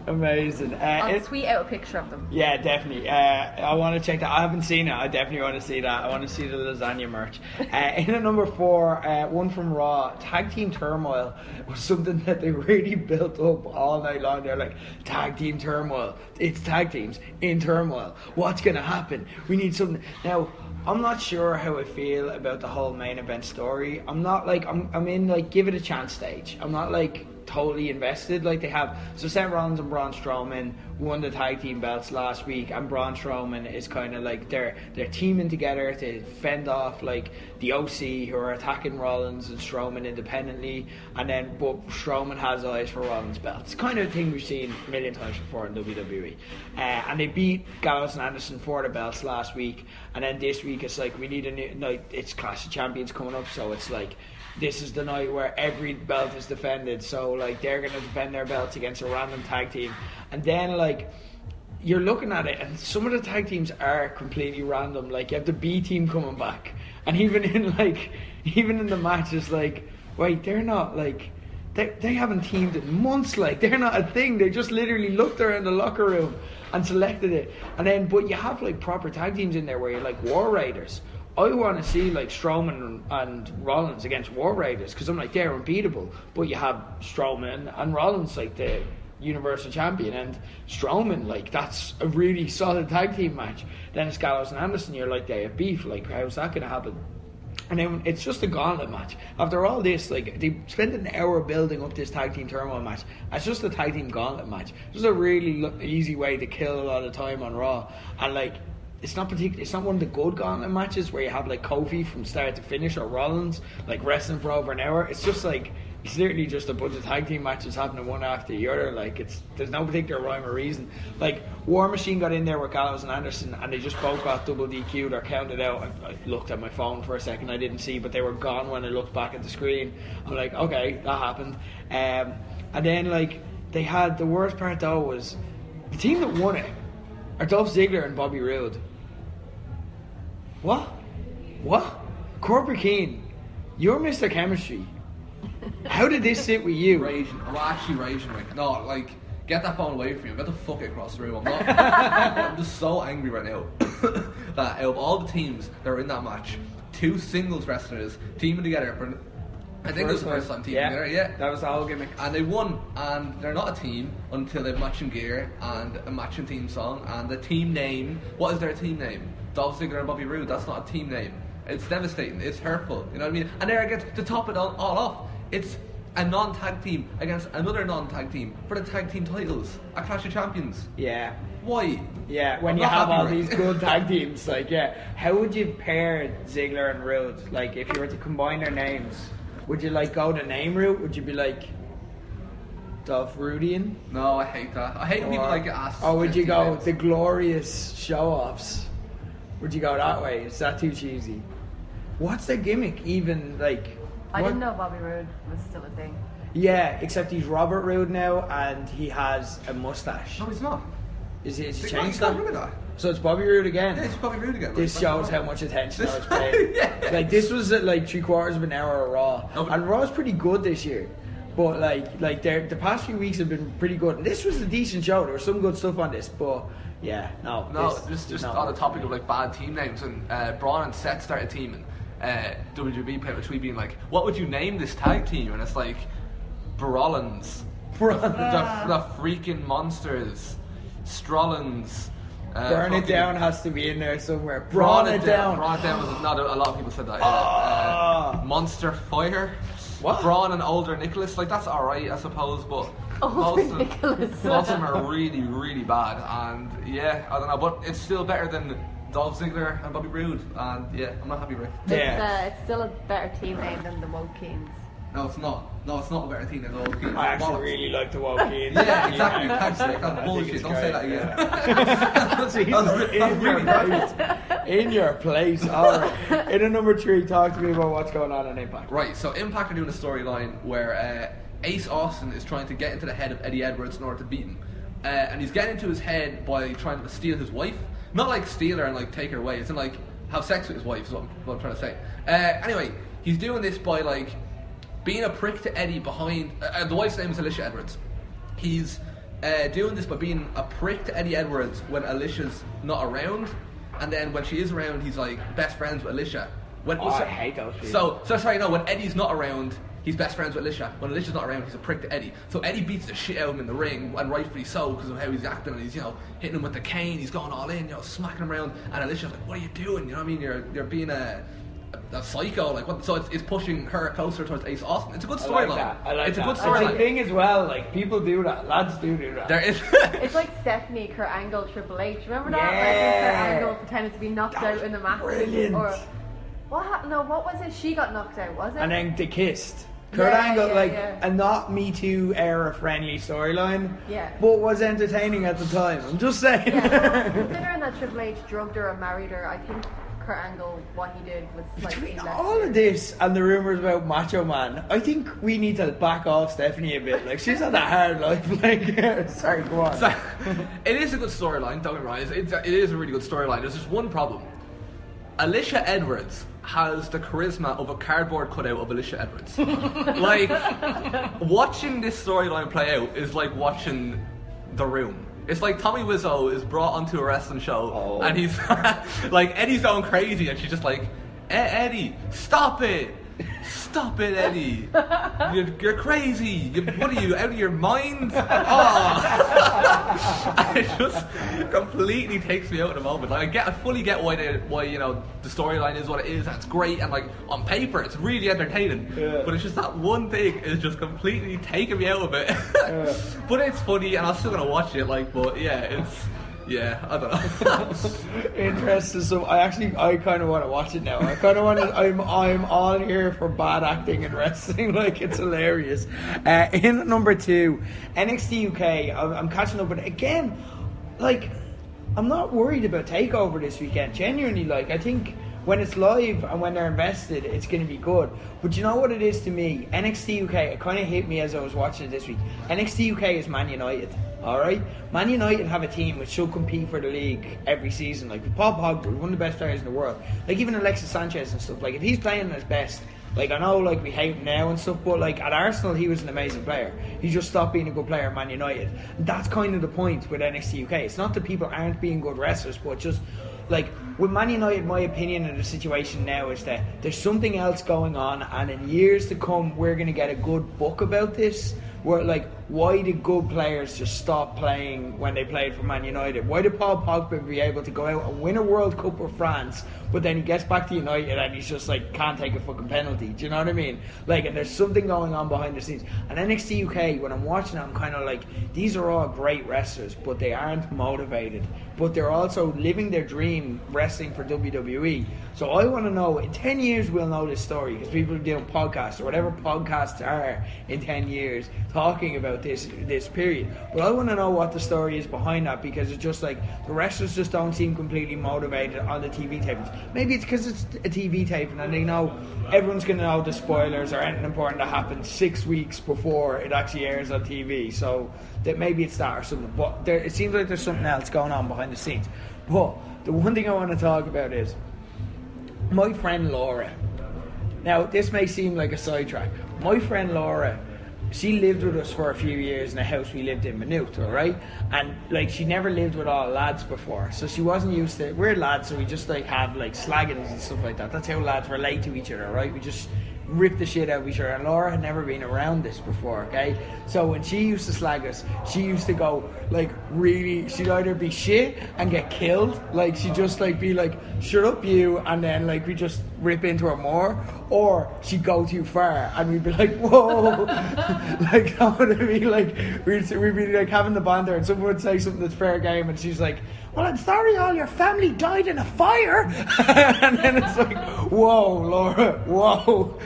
amazing. I'll tweet out a picture of them. Yeah, definitely. I want to check that. I haven't seen it. I definitely want to see that. I want to see the lasagna merch. In at number 4, one from Raw, Tag Team Turmoil was something that they really built up all night long. They're like, Tag Team Turmoil. It's tag teams in turmoil. What's going to happen? We need something. Now, I'm not sure how I feel about the whole main event story. I'm not like, I'm in like give it a chance stage. I'm not like totally invested. Like, they have, so Seth Rollins and Braun Strowman won the tag team belts last week, and Braun Strowman is kind of like they're teaming together to fend off like the OC, who are attacking Rollins and Strowman independently, and then but Strowman has eyes for Rollins' belts. It's kind of a thing we've seen a million times before in WWE. And they beat Gallows and Anderson for the belts last week, and then this week it's like, we need a new, like, it's Clash of Champions coming up, so it's like, this is the night where every belt is defended, so like they're going to defend their belts against a random tag team. And then like you're looking at it, and some of the tag teams are completely random. Like, you have the B team coming back, and even in the match it's like, wait, they're not like, they haven't teamed in months. Like, they're not a thing. They just literally looked around the locker room and selected it. And then, but you have like proper tag teams in there where you're like War Raiders. I want to see like Strowman and Rollins against War Raiders, because I'm like, they're unbeatable. But you have Strowman and Rollins, like the Universal Champion, and Strowman, like, that's a really solid tag team match. Then it's Gallows and Anderson, you're like, they have beef. Like, how's that going to happen? And then it's just a gauntlet match. After all this, like, they spent an hour building up this tag team turmoil match. It's just a tag team gauntlet match. Just a really easy way to kill a lot of time on Raw. And like, it's not one of the good gauntlet matches where you have like Kofi from start to finish, or Rollins like wrestling for over an hour. It's just like, it's literally just a bunch of tag team matches happening one after the other. Like, there's no particular rhyme or reason. Like, War Machine got in there with Gallows and Anderson, and they just both got double DQ'd or counted out. I looked at my phone for a second, I didn't see, but they were gone when I looked back at the screen. I'm like, okay, that happened. And then like, they had, the worst part though was the team that won it are Dolph Ziggler and Bobby Roode. What? Corporate Keen, you're Mr. Chemistry. How did this sit with you? Raging. I'm actually raging. Like, no, like, get that phone away from me. Get the fuck it across the room. I'm not. I'm just so angry right now that out of all the teams that were in that match, 2 singles wrestlers teaming together for I think it was the first time team together, yeah. That was the whole gimmick. And they won, and they're not a team until they have matching gear and a matching theme song. And the team name, what is their team name? Dolph Ziggler and Bobby Roode. That's not a team name. It's devastating. It's hurtful. You know what I mean? And there again, to top it all off, it's a non-tag team against another non-tag team for the tag team titles. A Clash of Champions. Yeah. Why? Yeah, when you have all these good tag teams, like, yeah. How would you pair Ziggler and Roode? Like, if you were to combine their names, would you, like, go the name route? Would you be like Dolph Rudian? No, I hate that. I hate when people like get asked. Or would you go the glorious show-offs? Would you go that way? Is that too cheesy? What's their gimmick even, like... I didn't know Bobby Roode was still a thing. Yeah, except he's Robert Roode now, and he has a mustache. No, he's not. Is he He's changed got that? rid of that. So it's Bobby Roode again? Yeah, it's Bobby Roode again. This shows how much attention I was paying. Yeah. Like, this was at like 3/4 of an hour of Raw. No, but- And Raw's pretty good this year. But like the past few weeks have been pretty good. And this was a decent show. There was some good stuff on this, but yeah, no. Just on the topic of like bad team names, and Braun and Seth started teaming. WB put a tweet being like, "What would you name this tag team?" And it's like, Brawlins, the freaking monsters, Strollins. Burn it down has to be in there somewhere. Brawn Brawn it down. Brawn it down was not a lot of people said that. Monster Fire. What? Braun and Older Nicholas, like that's alright I suppose, but Older Nicholas. most of them are really, really bad, and yeah, I don't know, but it's still better than Dolph Ziggler and Bobby Roode, and yeah, I'm not happy with it. Yeah. It's still a better team name than the Wokeens. No, it's not. No, it's not a better team than the old team. I actually really like the Wokeens. Yeah, exactly. Thanks, Nick. That's bullshit. Don't say that again. In your place. Alright. In a number 3, talk to me about what's going on in Impact. Right, so Impact are doing a storyline where Ace Austin is trying to get into the head of Eddie Edwards in order to beat him. And he's getting into his head by trying to steal his wife. Not like steal her and like take her away. It's like have sex with his wife is what I'm trying to say. Anyway, he's doing this by like being a prick to Eddie behind... the wife's name is Alicia Edwards. He's doing this by being a prick to Eddie Edwards when Alicia's not around. And then when she is around, he's like best friends with Alicia. I hate those people. When Eddie's not around, he's best friends with Alicia. When Alicia's not around, he's a prick to Eddie. So Eddie beats the shit out of him in the ring, and rightfully so, because of how he's acting. And he's, hitting him with the cane, he's going all in, smacking him around. And Alicia's like, what are you doing? You know what I mean? You're being a psycho, like what? So it's pushing her closer towards Ace Austin. It's a good storyline. I like it's that. a good It's a storyline. thing as well. Like people do that. Lads do that. There is. It's like Stephanie, Kurt Angle, Triple H. Remember that? Yeah. Like when Kurt Angle pretended to be knocked out in the match. Brilliant. Or what happened? No, what was it? She got knocked out, was it? And then they kissed. Kurt Yeah, Angle, yeah. a not Me Too era friendly storyline, Yeah. but was entertaining at the time. I'm just saying. Yeah, considering that Triple H drugged her and married her, I think Kurt Angle, what he did was slightly Between less. all of this and the rumours about Macho Man, I think we need to back off Stephanie a bit. Like, she's had a hard life. Like, sorry, go on. So, it is a good storyline, don't get me wrong. It is a really good storyline. There's just one problem. Alicia Edwards has the charisma of a cardboard cutout of Alicia Edwards. Like, watching this storyline play out is like watching The Room. It's like Tommy Wiseau is brought onto a wrestling show, and he's like, Eddie's going crazy, and she's just like, Eddie, stop it! Stop it, Eddie! You're crazy! What are you, out of your mind? Oh. It just completely takes me out of the moment. Like, I fully get why the storyline is what it is, and it's great, and like on paper it's really entertaining. Yeah. But it's just that one thing is just completely taking me out of it. Yeah. But it's funny, and I'm still gonna watch it. Like, but yeah, I don't know. Interesting. So I kind of want to watch it now. I kind of want to. I'm all here for bad acting and wrestling. Like, it's hilarious. In number 2, NXT UK. I'm catching up, but again, like, I'm not worried about Takeover this weekend. Genuinely, like, I think when it's live and when they're invested, it's going to be good. But you know what it is to me? NXT UK, it kind of hit me as I was watching it this week. NXT UK is Man United. Alright? Man United have a team which should compete for the league every season. Like, Paul Pogba, one of the best players in the world. Like, even Alexis Sanchez and stuff. Like, if he's playing at his best, like, I know, like, we hate him now and stuff, but, like, at Arsenal, he was an amazing player. He just stopped being a good player at Man United. And that's kind of the point with NXT UK. It's not that people aren't being good wrestlers, but just, like, with Man United, my opinion of the situation now is that there's something else going on, and in years to come, we're going to get a good book about this. Where, like, why did good players just stop playing when they played for Man United? Why did Paul Pogba be able to go out and win a World Cup with France, but then he gets back to United and he's just like, can't take a fucking penalty? Do you know what I mean? Like, and there's something going on behind the scenes. And NXT UK, when I'm watching it, I'm kind of like, these are all great wrestlers, but they aren't motivated. But they're also living their dream wrestling for WWE. So I want to know, in 10 years we'll know this story, because people are doing podcasts or whatever podcasts are in 10 years talking about this period. But I want to know what the story is behind that, because it's just like the wrestlers just don't seem completely motivated on the TV tapings. Maybe it's because it's a TV taping and they know everyone's going to know the spoilers or anything important that happens 6 weeks before it actually airs on TV. So that maybe it's that or something. But it seems like there's something else going on behind the scenes. But the one thing I want to talk about is my friend Laura. Now, this may seem like a sidetrack. My friend Laura, she lived with us for a few years in a house we lived in Maynooth, alright? And like, she never lived with all lads before, so she wasn't used to, we're lads, so we just like have like slaggings and stuff like that. That's how lads relate to each other, right? We just rip the shit out of each other. And Laura had never been around this before, okay? So when she used to slag us, she used to go like really, she'd either be shit and get killed, like she'd just like be like, shut up you, and then like we just rip into her more, or she'd go too far and we'd be like, whoa. Like, that would be like, we'd be like having the banter and someone would say something that's fair game and she's like, well, I'm sorry all your family died in a fire. And then it's like, whoa, Laura, whoa.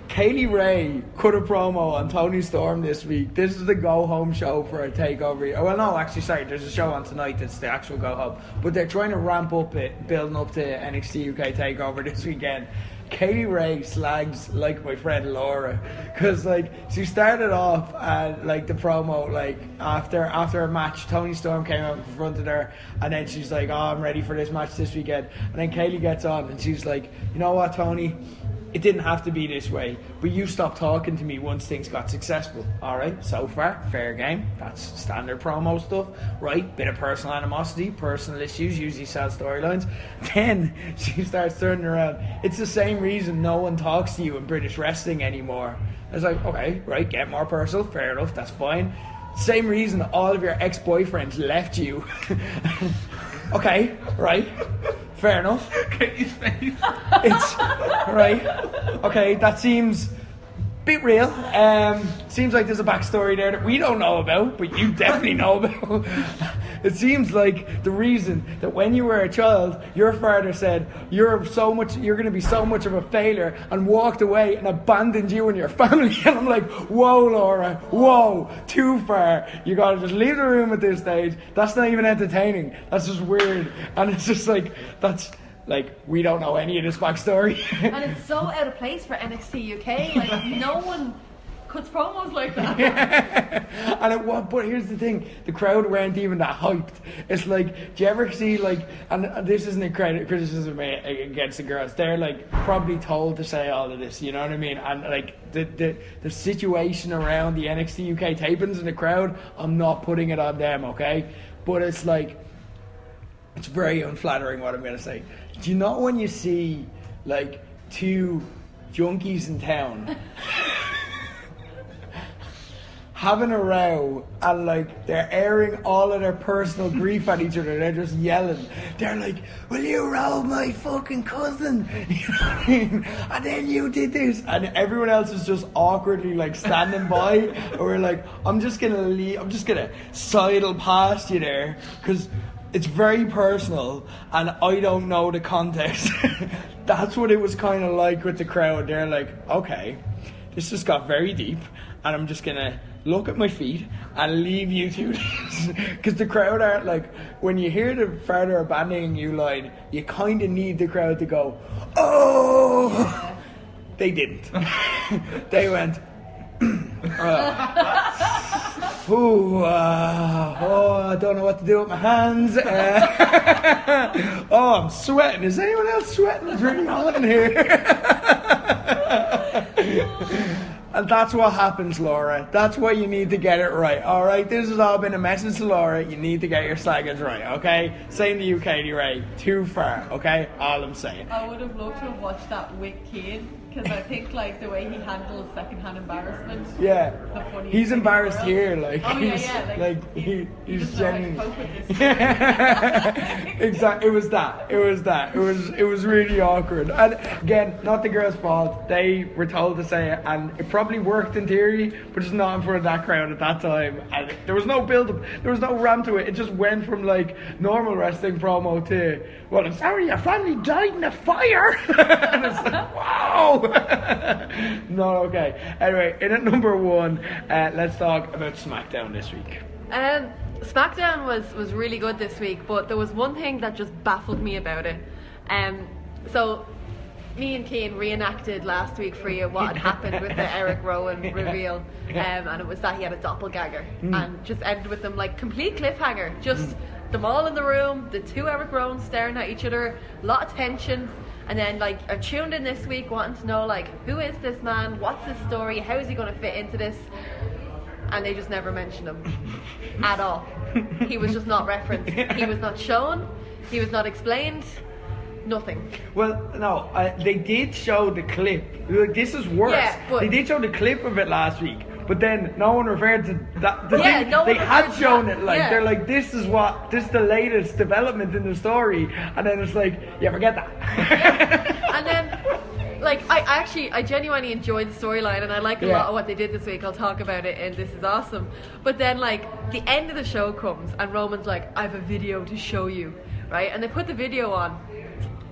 Kaylee Ray cut a promo on Tony Storm this week. This is the go-home show for a takeover. Oh, well, no, actually, sorry, there's a show on tonight that's the actual go-home. But they're trying to ramp up it, building up to NXT UK takeover this weekend. Kaylee Ray slags like my friend Laura, because like she started off and like the promo, like after a match, Tony Storm came out in front of her and then she's like, oh, I'm ready for this match this weekend. And then Kaylee gets on and she's like, you know what, Tony, it didn't have to be this way, but you stopped talking to me once things got successful. Alright, so far, fair game. That's standard promo stuff, right? Bit of personal animosity, personal issues, usually sell storylines. Then she starts turning around. It's the same reason no one talks to you in British wrestling anymore. It's like, okay, right, get more personal, fair enough, that's fine. Same reason all of your ex-boyfriends left you. Okay, right, fair enough. It's right. Okay, that seems a bit real. Seems like there's a backstory there that we don't know about, but you definitely know about. It seems like the reason that when you were a child, your father said you're going to be so much of a failure, and walked away and abandoned you and your family. And I'm like, whoa, Laura, whoa, too far. You got to just leave the room at this stage. That's not even entertaining. That's just weird. And it's just like, that's like, we don't know any of this backstory. And it's so out of place for NXT UK. Like, no one cuts promos like that. Yeah. And but here's the thing, the crowd weren't even that hyped. It's like, do you ever see like, and this isn't a criticism against the girls, they're like probably told to say all of this, you know what I mean? And like the situation around the NXT UK tapings in the crowd, I'm not putting it on them, okay? But it's like, it's very unflattering what I'm going to say. Do you know when you see like two junkies in town having a row and like they're airing all of their personal grief at each other, they're just yelling, they're like, will you roll my fucking cousin? You know what I mean? And then you did this, and everyone else is just awkwardly like standing by, and we're like, I'm just gonna sidle past you there because it's very personal and I don't know the context. That's what it was kind of like with the crowd. They're like, okay, this just got very deep and I'm just gonna look at my feet and leave you to this. Because the crowd aren't like, when you hear the father abandoning you line, you kind of need the crowd to go, oh. They didn't. They went, I don't know what to do with my hands. I'm sweating. Is anyone else sweating? It's really hot in here. And that's what happens, Laura. That's why you need to get it right, alright? This has all been a message to Laura. You need to get your slaggers right, okay? Same to you, Katie Ray. Too far, okay? All I'm saying. I would have loved to have watched that with Kane, because I think like the way he handles secondhand embarrassment. Yeah. The funniest He's thing embarrassed in the world. here, like. Oh he's, yeah, yeah. he's doesn't know how to genuinely. cope with this. Exactly. It was that. It was really awkward. And again, not the girls' fault. They were told to say it, and it probably worked in theory, but just not in front of that crowd at that time. And there was no build up. There was no ramp to it. It just went from like normal wrestling promo to, well, I'm sorry, your family died in a fire. And it's like, wow. Not okay. Anyway, in at number 1, let's talk about SmackDown this week. SmackDown was really good this week, but there was one thing that just baffled me about it. So me and Kane reenacted last week for you what had happened with the Eric Rowan reveal, and it was that he had a doppelganger, and just ended with them like complete cliffhanger, just them all in the room, the 2 Eric Rowans staring at each other, a lot of tension. And then like I tuned in this week wanting to know like, who is this man, what's his story, how is he going to fit into this, and they just never mentioned him at all. He was just not referenced, he was not shown, he was not explained, nothing. Well, no, they did show the clip. Look, this is worse. Yeah, but they did show the clip of it last week, but then no one referred to that. They one had referred to shown that. it. Like Yeah. they're like, this is the latest development in the story, and then it's like, yeah, forget that. And then like I genuinely enjoyed the storyline, and I like a lot of what they did this week. I'll talk about it, and this is awesome. But then like the end of the show comes, and Roman's like, I have a video to show you, right? And they put the video on,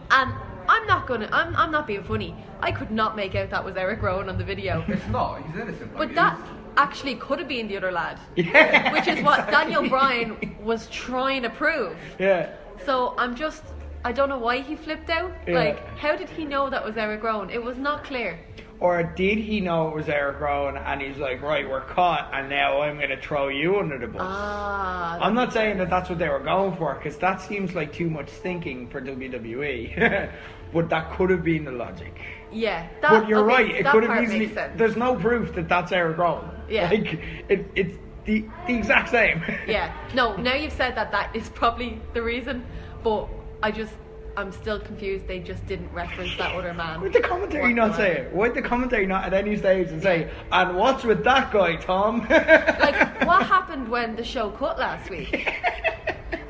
and I'm not being funny, I could not make out that was Eric Rowan on the video. It's not. He's innocent. But that actually could have been the other lad. Yeah. Which is what Daniel Bryan was trying to prove. Yeah. So I don't know why he flipped out. Yeah. Like, how did he know that was Eric Rowan? It was not clear. Or did he know it was Eric Rowan and he's like, right, we're caught, and now I'm going to throw you under the bus? I'm not saying that that's what they were going for, because that seems like too much thinking for WWE. But that could have been the logic. Yeah. But you're right, it could have easily. Makes sense. There's no proof that that's Eric Rowan. Yeah. Like, it's the exact same. Yeah. No, now you've said that is probably the reason, but I'm still confused they just didn't reference that other man. Why'd the commentary not say it? Why'd the commentary not at any stage and say, and what's with that guy, Tom? Like, what happened when the show cut last week?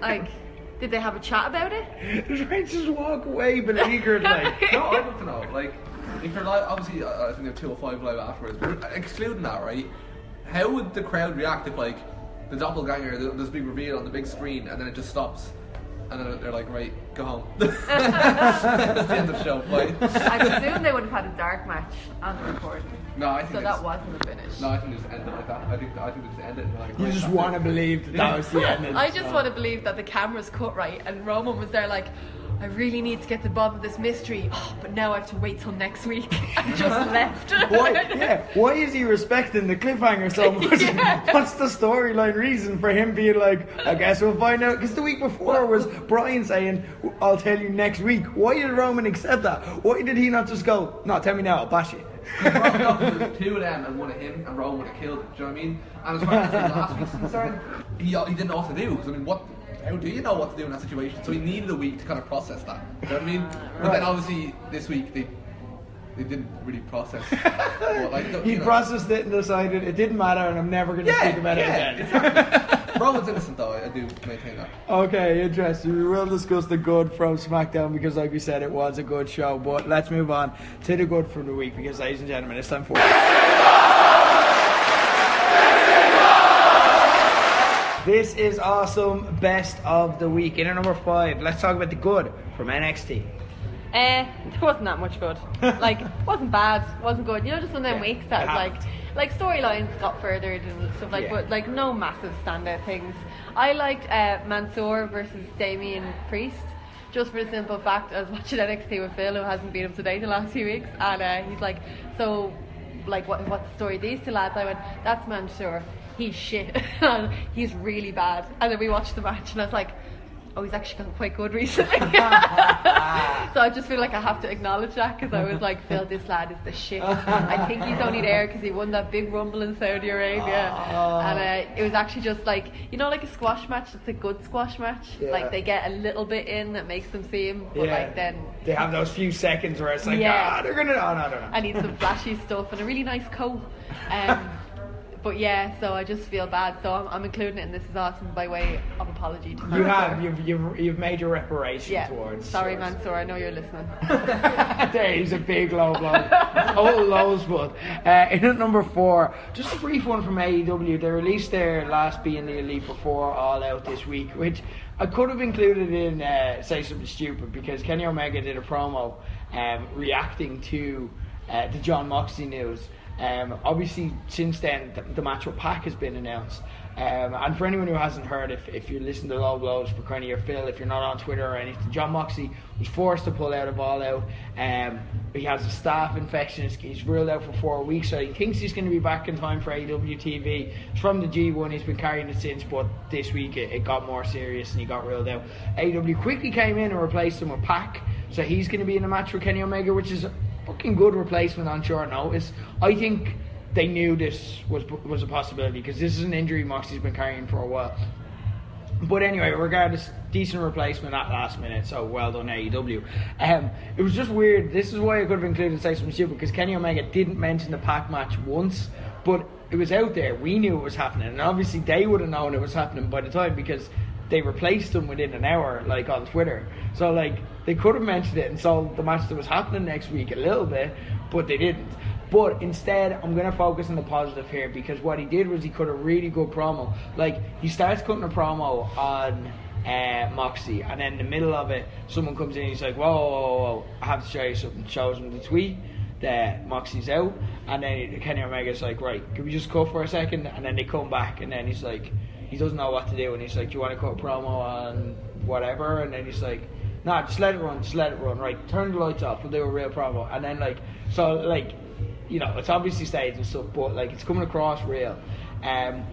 Like, did they have a chat about it? Did they just walk away beleaguered like? No, I'd love to know. Like, if you're live, obviously, I think they're 205 live afterwards. But excluding that, right? How would the crowd react if, like, the doppelganger, this big reveal on the big screen, and then it just stops, and then they're like, right, go home. That's the end of the show. Bye. I presume they would have had a dark match on the recording. No, I think so that wasn't the finish. No, I think they just end it like that. I think they just end it. And like, You just want to believe that was the end. I just want to believe that the camera's cut right, and Roman was there like, I really need to get to the bottom of this mystery, but now I have to wait till next week. And just left. Why is he respecting the cliffhanger so much? Yeah. What's the storyline reason for him being like, I guess we'll find out? Because the week before was Brian saying, I'll tell you next week. Why did Roman accept that? Why did he not just go, no, tell me now, I'll bash you? There's 2 of them and 1 of him, and Roman would have killed him. Do you know what I mean? And as far as last week's concerned, he didn't know what to do. Because I mean, how do you know what to do in that situation? So he needed a week to kind of process that. Do you know what I mean? But then obviously this week they didn't really process. But like, He processed it and decided it didn't matter, and I'm never going to speak about it again. Exactly. Roman's innocent though. I do maintain that. Okay, interesting. We will discuss the good from SmackDown because, like we said, it was a good show. But let's move on to the good from the week because, ladies and gentlemen, it's time for. This is awesome. Best of the week. In at number 5, let's talk about the good from NXT. There wasn't that much good. Like, wasn't bad, wasn't good. You know, just one of them weeks that was like storylines got furthered and stuff but like no massive standout things. I liked Mansoor versus Damien Priest, just for the simple fact I was watching NXT with Phil, who hasn't been up to date the last few weeks, and he's like, so like what's the story of these 2 lads? I went, that's Mansoor. He's shit. He's really bad. And then we watched the match and I was like, oh, he's actually gotten quite good recently. So I just feel like I have to acknowledge that, because I was like, Phil, this lad is the shit. I think he's only there because he won that big rumble in Saudi Arabia. And it was actually just like, you know, like a squash match, it's a good squash match. Yeah. Like they get a little bit in that makes them see him, but like then they have those few seconds where it's like, they're gonna, no. I need some flashy stuff and a really nice coat. But yeah, so I just feel bad. So I'm including it in This Is Awesome by way of apology to Mansour. You have, you've made your reparation towards. Sorry, Mansour, I know you're listening. There, he's a big low blow. Oh, Lowsbud. In at number 4, just a brief one from AEW. They released their last Being the Elite before All Out this week, which I could have included in Say Something Stupid, because Kenny Omega did a promo reacting to the John Moxley news. Obviously, since then, the match with Pac has been announced. And for anyone who hasn't heard, if you listen to Low Blows for kind of your fill, if you're not on Twitter or anything, John Moxley was forced to pull out of All Out. He has a staph infection. He's ruled out for 4 weeks, so he thinks he's going to be back in time for AEW TV. It's from the G1. He's been carrying it since, but this week it got more serious and he got ruled out. AEW quickly came in and replaced him with Pac, so he's going to be in a match with Kenny Omega, which is fucking good replacement on short notice. I think they knew this was a possibility, because this is an injury Moxley's been carrying for a while. But anyway, regardless, decent replacement at last minute, so well done AEW. It was just weird. This is why I could have included Say Something Stupid, because Kenny Omega didn't mention the Pac match once, but it was out there. We knew it was happening, and obviously they would have known it was happening by the time, because they replaced him within an hour, like on Twitter. So like they could have mentioned it and sold the match that was happening next week a little bit, but they didn't. But instead, I'm going to focus on the positive here, because what he did was he cut a really good promo. Like, he starts cutting a promo on Moxley, and then in the middle of it, someone comes in and he's like, whoa, I have to show you something. Shows him the tweet that Moxley's out, and then Kenny Omega's like, right, can we just cut for a second? And then they come back, and then he's like, he doesn't know what to do, and he's like, do you want to cut a promo on whatever? And then he's like, nah, just let it run, right, turn the lights off, we'll do a real promo. And then like, so like, you know, it's obviously staged and stuff, but like it's coming across real. And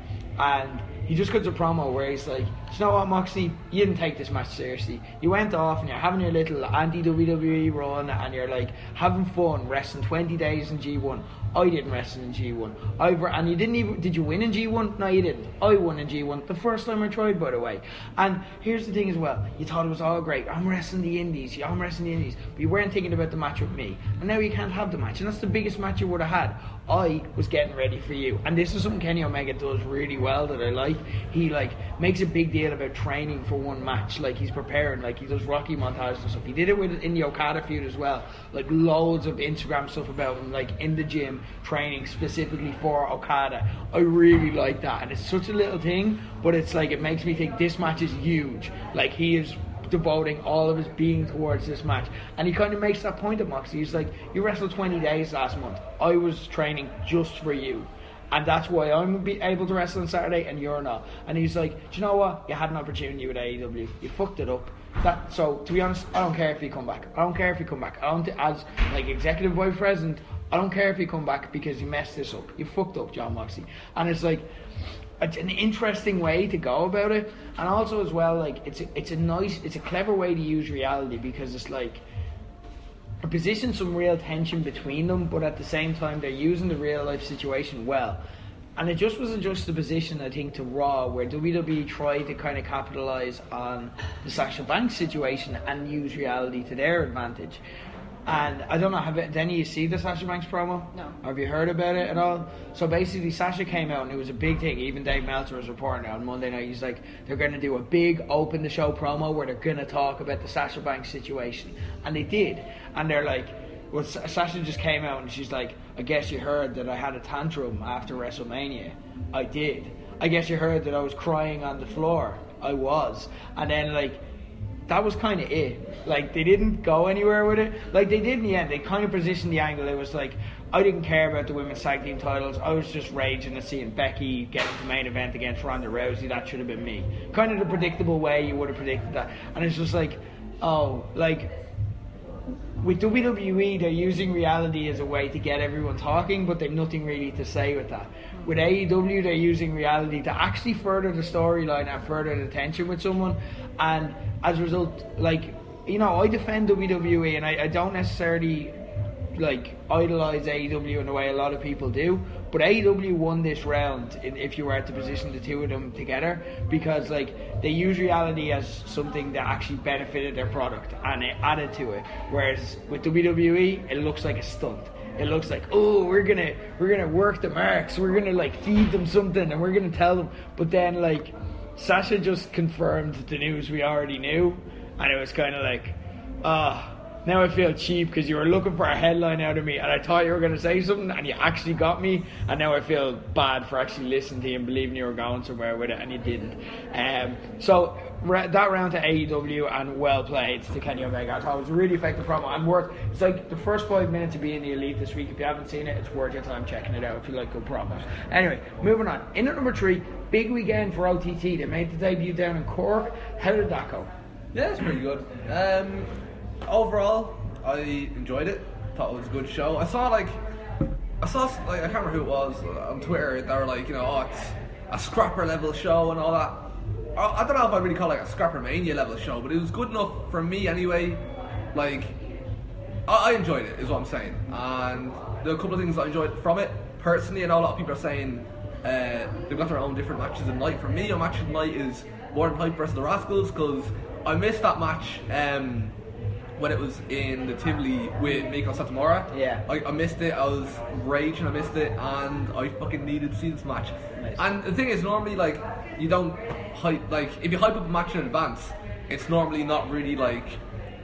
he just cuts a promo where he's like, you know what, Moxley, you didn't take this match seriously. You went off and you're having your little anti-WWE run, and you're like having fun wrestling 20 days in G1. I didn't wrestle in G1. And you didn't even, did you win in G1? No, you didn't. I won in G1 the first time I tried, by the way. And here's the thing as well, you thought it was all great. I'm wrestling the indies, but you weren't thinking about the match with me. And now you can't have the match, and that's the biggest match you would have had. I was getting ready for you. And this is something Kenny Omega does really well that I like. He like makes a big deal about training for one match. Like he's preparing, like he does Rocky montages and stuff. He did it in the Okada feud as well. Like loads of Instagram stuff about him, like in the gym training specifically for Okada. I really like that, and it's such a little thing, but it's like it makes me think this match is huge. Like he is devoting all of his being towards this match, and he kind of makes that point at Moxley. He's like, you wrestled 20 days last month, I was training just for you, and that's why I'm able to wrestle on Saturday and you're not. And he's like, do you know what, you had an opportunity with AEW, you fucked it up. So to be honest, I don't care if you come back. I don't, as like executive vice president, I don't care if you come back, because you messed this up. You fucked up, John Moxley. And it's like, it's an interesting way to go about it, and also as well, like it's a clever way to use reality, because it's like it positions some real tension between them, but at the same time they're using the real life situation well. And it just wasn't just the position, I think, to Raw, where WWE tried to kind of capitalise on the Sasha Banks situation and use reality to their advantage. And I don't know, have any of you seen the Sasha Banks promo? No. Or have you heard about it at all? So basically Sasha came out and it was a big thing. Even Dave Meltzer was reporting it on Monday night. He's like, they're going to do a big open the show promo where they're going to talk about the Sasha Banks situation. And they did. And they're like, well, Sasha just came out and she's like, I guess you heard that I had a tantrum after WrestleMania. I did. I guess you heard that I was crying on the floor. I was. And then like, that was kind of it. Like, they didn't go anywhere with it. Like, they did in the end. They kind of positioned the angle. It was like, I didn't care about the women's tag team titles. I was just raging at seeing Becky get into main event against Ronda Rousey. That should have been me. Kind of the predictable way you would have predicted that. And it's just like, oh, like, with WWE, they're using reality as a way to get everyone talking, but they've nothing really to say with that. With AEW, they're using reality to actually further the storyline and further the tension with someone. And as a result, like, you know, I defend WWE, and I don't necessarily like idolize AEW in the way a lot of people do, but AEW won this round if you were to position the two of them together, because like they use reality as something that actually benefited their product and it added to it, whereas with WWE it looks like a stunt. It looks like, oh, we're gonna work the marks, we're gonna like feed them something and we're gonna tell them, but then like Sasha just confirmed the news we already knew, and it was kind of like, now I feel cheap because you were looking for a headline out of me and I thought you were going to say something and you actually got me, and now I feel bad for actually listening to you and believing you were going somewhere with it and you didn't. So that round to AEW, and well played to Kenny Omega. I thought it was a really effective promo and worth. It's like the first 5 minutes of being the Elite this week. If you haven't seen it, it's worth your time checking it out if you like good promos. Anyway, moving on. In at number 3, big weekend for OTT. They made the debut down in Cork. How did that go? Yeah, it's pretty good. Overall, I enjoyed it. Thought it was a good show. I saw like I can't remember who it was on Twitter. They were like, you know, it's a scrapper level show and all that. I don't know if I'd really call it like a scrapper mania level show, but it was good enough for me anyway. Like, I enjoyed it, is what I'm saying. And there are a couple of things I enjoyed from it personally. I know a lot of people are saying they've got their own different matches of the night. For me, a match of the night is Warren Hype versus the Rascals, because I missed that match when it was in the Tivoli with Miko Satomura. Yeah. I missed it. I was raging. I missed it, and I fucking needed to see this match. Nice. And the thing is, normally, like, you don't hype, like, if you hype up a match in advance, it's normally not really like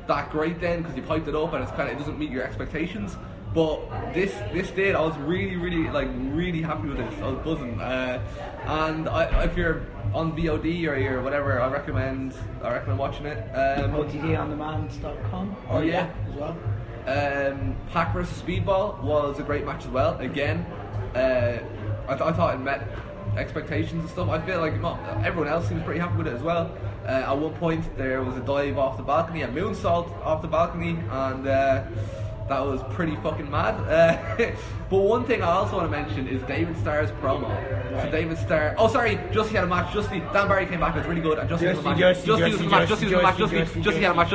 that great then, because you've hyped it up and it's it doesn't meet your expectations. But this did. I was really happy with this. I was buzzing. And if you're on VOD or whatever, I recommend watching it. OTTOnDemand.com. Oh yeah, as well. Pac versus Speedball was a great match as well. Again, I thought it met expectations and stuff. I feel like everyone else seems pretty happy with it as well. At one point there was a dive off the balcony, a moonsault off the balcony, and that was pretty fucking mad. But one thing I also want to mention is David Starr's promo. Right. So David Starr... Oh, sorry, Justy had a match. Dan Barry came back. It was really good. And Justy had a match. Justy had a match.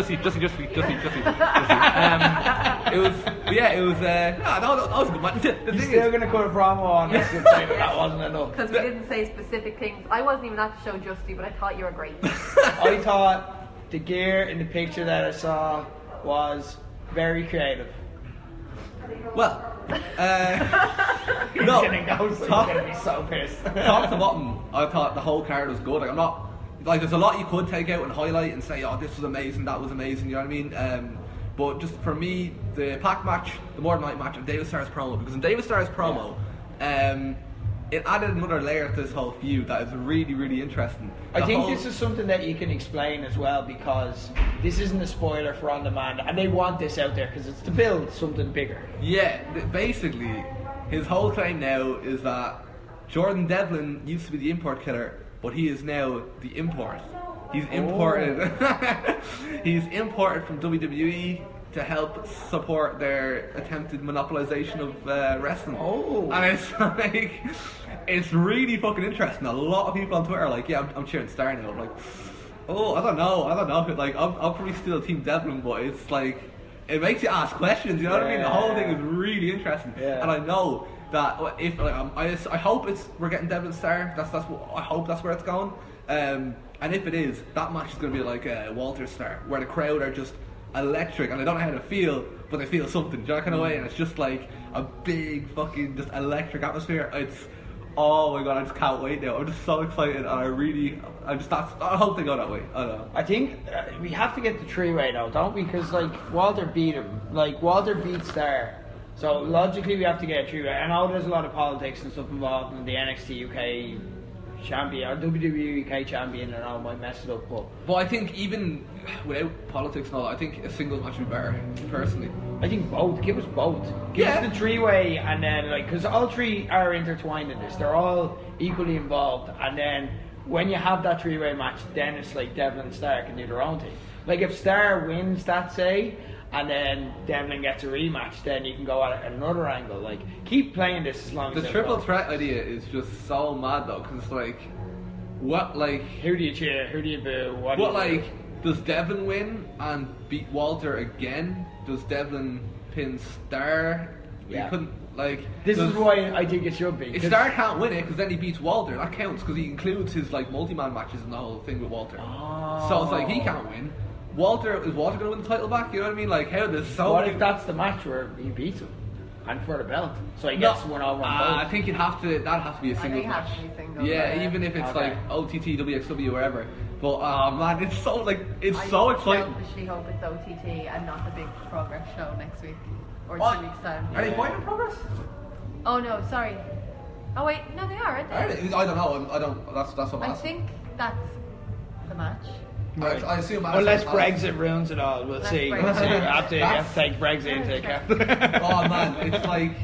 It was... Yeah, it was... that was a good match. You're still going to cut a promo on this and say that wasn't enough. Because we didn't say specific things. I wasn't even at the show, Justy, but I thought you were great. I thought the gear in the picture that I saw was very creative. Well, no. Top to be so pissed. Top to bottom, I thought the whole card was good. Like, I'm not like, there's a lot you could take out and highlight and say, oh, this was amazing, that was amazing. You know what I mean? But just for me, the Pac match, the More Night match, and David Starr's promo, because in David Starr's promo, it added another layer to this whole feud that is really, really interesting. I think this is something that you can explain as well, because this isn't a spoiler for On Demand, and they want this out there because it's to build something bigger. Yeah, basically, his whole claim now is that Jordan Devlin used to be the import killer, but he is now the import. He's imported. He's imported from WWE to help support their attempted monopolization of wrestling. Oh. And it's like, it's really fucking interesting. A lot of people on Twitter are like, yeah, I'm cheering Star now. I'm like, oh, I don't know. Like, I'm probably still Team Devlin, but it's like, it makes you ask questions, you know what I mean? The whole thing is really interesting. Yeah. And I know that if, like, I hope we're getting Devlin Star. That's what I hope that's where it's going. And if it is, that match is going to be like Walter Star, where the crowd are just electric, and I don't know how to feel, but they feel something, do you know, kind of way, and it's just like a big fucking just electric atmosphere. It's, oh my god, I just can't wait now. I'm just so excited, and I hope they go that way. I don't know. I think we have to get the three-way now, don't we? Because like Walter beat him, like Walter beat Star, so logically we have to get a three-way. I know there's a lot of politics and stuff involved in the NXT UK champion or WWE UK champion, and I might mess it up, but I think even without politics and all, I think a singles match would be better, personally. I think both. Give us both. Give us the three-way, and then like, because all three are intertwined in this. They're all equally involved, and then when you have that three-way match, then it's like Devlin and Star can do their own thing. Like if Star wins that, say, and then Devlin gets a rematch, then you can go at another angle. Like, keep playing this as long as the triple threat idea is just so mad though, because it's like, what, like, who do you cheer? Who do you boo? What? But like, Does Devlin win and beat Walter again? Does Devlin pin Star? Yeah. He couldn't, like... This is why I think it should be. If Star can't win it, because then he beats Walter, that counts, because he includes his, like, multi-man matches and the whole thing with Walter. Oh. So it's like, he can't win. Is Walter going to win the title back? You know what I mean? Like, how does so... What if that's the match where he beats him? And for the belt. So he gets one over on both. I think that'd have to be a I singles think it match. has to be singles. Yeah, even if it's Okay. like OTT, WXW, wherever. But man, it's so like it's so I exciting. selfishly hope it's OTT and not the big Progress show next week or What? 2 weeks time. Are they fighting in progress? Oh no, sorry. Oh wait, no, they are, aren't they? Are they? I don't know. I don't. That's what I'm I asking. think that's the match. Right. I assume. Unless Brexit ruins it all, we'll Unless see. Brexit- We'll see. We have to That's- take Brexit into account. Oh man, it's like.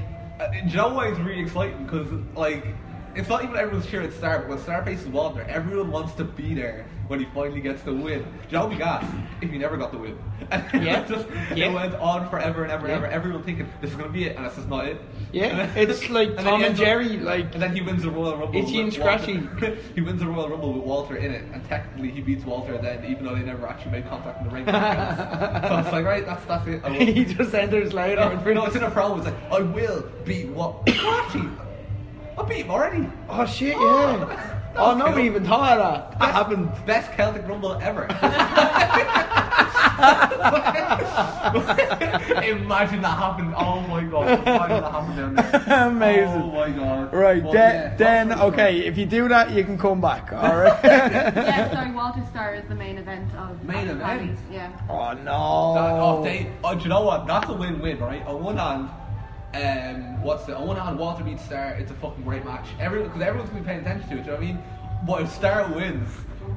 Do you know why it's really exciting? Because like. It's not even everyone's cheering at Star, but when Star faces Walter, everyone wants to be there when he finally gets the win. Do you know what we got if he never got the win? And it went on forever and ever and ever. Everyone thinking this is going to be it, and this is not it. Yeah, it's like Tom and Jerry, like... And then he wins the Royal Rumble. Itchy and with scratchy. Walter. He wins the Royal Rumble with Walter in it, and technically he beats Walter then, even though they never actually made contact in the ring. So it's like, right, that's it. I will. He just enters later. No, it's in a promo. It's like, I will beat what? I beat him already. Oh shit, yeah. Oh, nobody cool. even thought of that. That happened. Best Celtic Rumble ever. Imagine that happened. Oh my god. Imagine that happened down there. Amazing. Oh my god. Right, Well, then okay, if you do that, you can come back, alright? Yeah, sorry, Walter Star is the main event of Main event? Paddy's, yeah. Oh no. Do you know what? That's a win-win, right? On one hand, on one hand, Walter beats Star. It's a fucking great match. Because everyone's gonna be paying attention to it. Do you know what I mean? But if Star wins,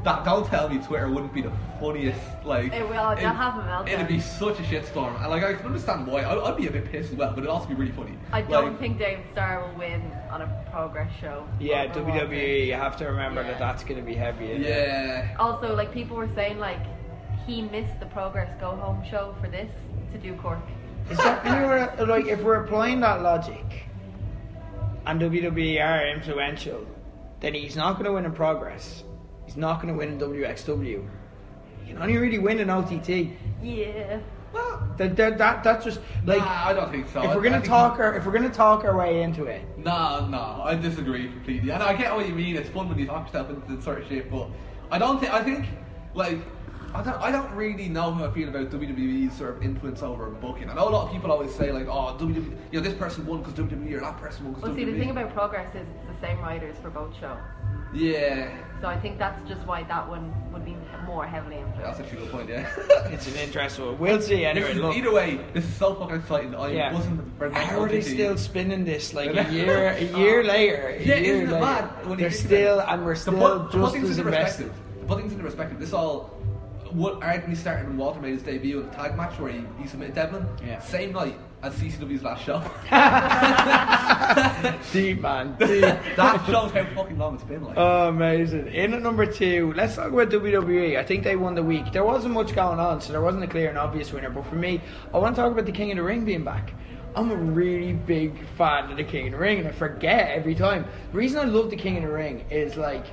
don't tell me Twitter wouldn't be the funniest. Like It will. They'll have a meltdown. It'd be such a shitstorm, and like I can understand why. I'd be a bit pissed as well, but it'd also be really funny. I don't Like, think Dave Starr will win on a Progress show. Yeah, over Walter. WWE, you have to remember Yeah. that's going to be heavy. Isn't it? yeah. Also, like people were saying, like he missed the Progress Go Home show for this to do Cork. Is there anywhere, like, if we're applying that logic, and WWE are influential, then he's not going to win in Progress. He's not going to win in WXW. He can only really win in OTT. Yeah. Well, That's just like, nah, I don't think so. if we're I gonna think talk our way into it. No, I disagree completely. And I get what you mean. It's fun when you talk yourself into sort of shit, but I think like I don't really know how I feel about WWE's sort of influence over booking. I know a lot of people always say like, oh, WWE, this person won because WWE or that person won because Well, WWE. see, the thing about Progress is it's the same writers for both shows. Yeah, So I think that's just why that one would be more heavily that's influenced. actually a good point. Yeah. It's an interesting one. We'll see anyway. Look, Either way, this is so fucking exciting. I yeah. wasn't for next How are they OTT. still spinning this like a year later? Yeah, isn't it mad? When you They're think still, about it? and we're To still put just things as into invested. perspective. To put things into perspective, this all what arguably started when Walter made his debut in the tag match where he submitted Devlin. Yeah. Same night as CCW's last show. Deep, man. Deep. That shows how fucking long it's been. Like. Oh, amazing. In at number 2, let's talk about WWE. I think they won the week. There wasn't much going on, so there wasn't a clear and obvious winner. But for me, I want to talk about the King of the Ring being back. I'm a really big fan of the King of the Ring, and I forget every time. The reason I love the King of the Ring is like,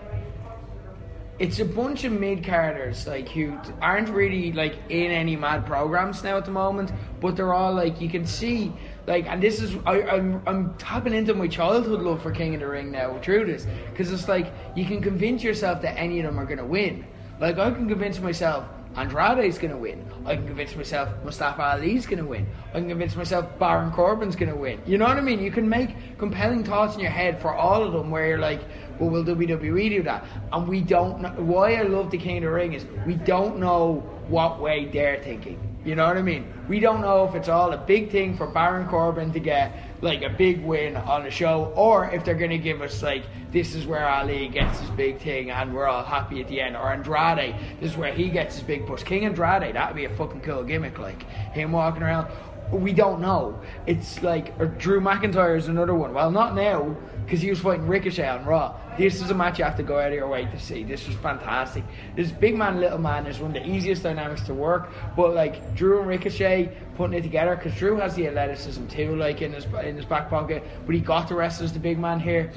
it's a bunch of mid-carders like who aren't really like in any mad programs now at the moment, but they're all like, you can see like, and this is I'm tapping into my childhood love for King of the Ring now through this, because it's like you can convince yourself that any of them are going to win. Like I can convince myself Andrade's going to win. I can convince myself Mustafa Ali's going to win. I can convince myself Baron Corbin's going to win. You know what I mean? You can make compelling thoughts in your head for all of them where you're like, well, will WWE do that? And we don't know. Why I love the King of the Ring is we don't know what way they're thinking. You know what I mean? We don't know if it's all a big thing for Baron Corbin to get like a big win on the show, or if they're going to give us like, this is where Ali gets his big thing and we're all happy at the end, or Andrade, this is where he gets his big push. King Andrade, that would be a fucking cool gimmick, like him walking around. We don't know. It's like, or Drew McIntyre is another one. Well, not now, because he was fighting Ricochet on Raw. This is a match you have to go out of your way to see. This was fantastic. This big man, little man is one of the easiest dynamics to work. But like Drew and Ricochet putting it together, because Drew has the athleticism too, like in his back pocket. But he got the rest as the big man here.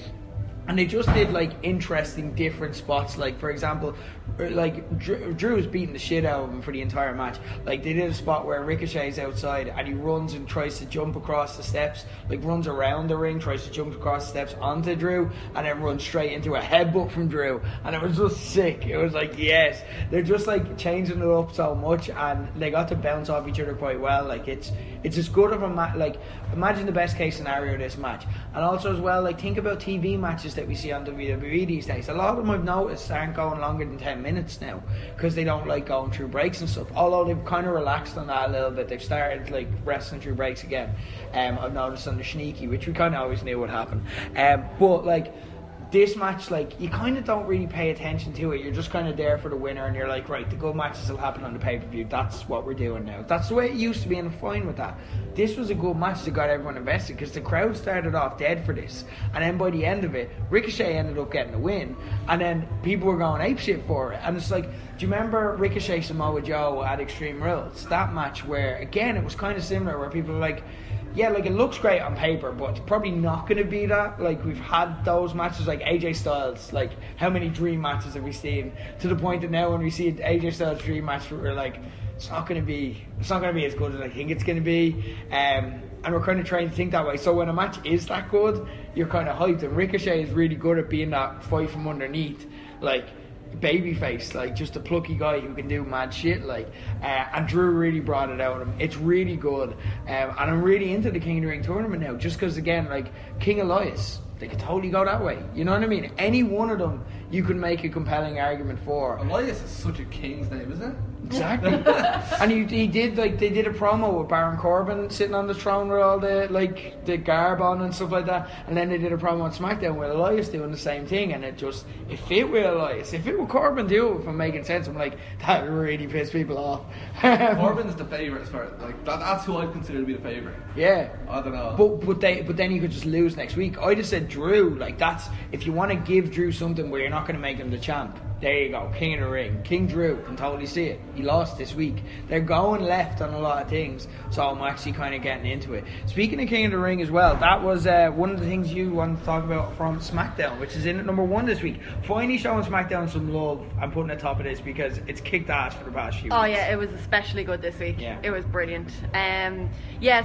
And they just did like interesting different spots. Like for example, like Drew was beating the shit out of him for the entire match. Like they did a spot where Ricochet's outside and he runs and tries to jump across the steps, like runs around the ring, tries to jump across the steps onto Drew, and then runs straight into a headbutt from Drew. And it was just sick. It was like, yes, they're just like changing it up so much, and they got to bounce off each other quite well. Like it's as good of a match. Like imagine the best case scenario of this match. And also as well, like think about TV matches that we see on WWE these days. A lot of them I've noticed aren't going longer than 10 minutes now because they don't like going through breaks and stuff, although they've kind of relaxed on that a little bit. They've started like wrestling through breaks again. I've noticed on the Sneaky, which we kind of always knew would happen, but like this match, like you kind of don't really pay attention to it. You're just kind of there for the winner, and you're like, right, the good matches will happen on the pay-per-view. That's what we're doing now. That's the way it used to be, and I'm fine with that. This was a good match that got everyone invested because the crowd started off dead for this, and then by the end of it, Ricochet ended up getting the win, and then people were going apeshit for it. And it's like, do you remember Ricochet Samoa Joe at Extreme Rules? That match where again it was kind of similar, where people were like, yeah, like it looks great on paper, but it's probably not going to be that. Like we've had those matches, like AJ Styles. Like how many dream matches have we seen? To the point that now when we see an AJ Styles dream match, we're like, it's not going to be as good as I think it's going to be. And we're kind of trying to think that way. So when a match is that good, you're kind of hyped. And Ricochet is really good at being that fight from underneath, like babyface, like just a plucky guy who can do mad shit, like and Drew really brought it out of him. It's really good, and I'm really into the King of the Ring tournament now, just because again, like King Elias, they could totally go that way, you know what I mean? Any one of them you can make a compelling argument for. Elias is such a king's name, isn't it? Exactly. And he did, like, they did a promo with Baron Corbin sitting on the throne with all the, like, the garb on and stuff like that, and then they did a promo on SmackDown with Elias doing the same thing, and it fit with Elias. If it were Corbin do it, if I'm making sense, I'm like, that really pissed people off. Corbin's the favourite as far as, like, that's who I consider to be the favourite. Yeah. I don't know. But then you could just lose next week. I just said Drew, like, that's, if you want to give Drew something where you're not going to make him the champ, there you go, King of the Ring. King Drew, can totally see it. He lost this week. They're going left on a lot of things, so I'm actually kind of getting into it. Speaking of King of the Ring as well, that was one of the things you wanted to talk about from SmackDown, which is in at number 1 this week. Finally showing SmackDown some love. I'm putting it top of this because it's kicked ass for the past few weeks. Oh yeah, it was especially good this week. Yeah. It was brilliant.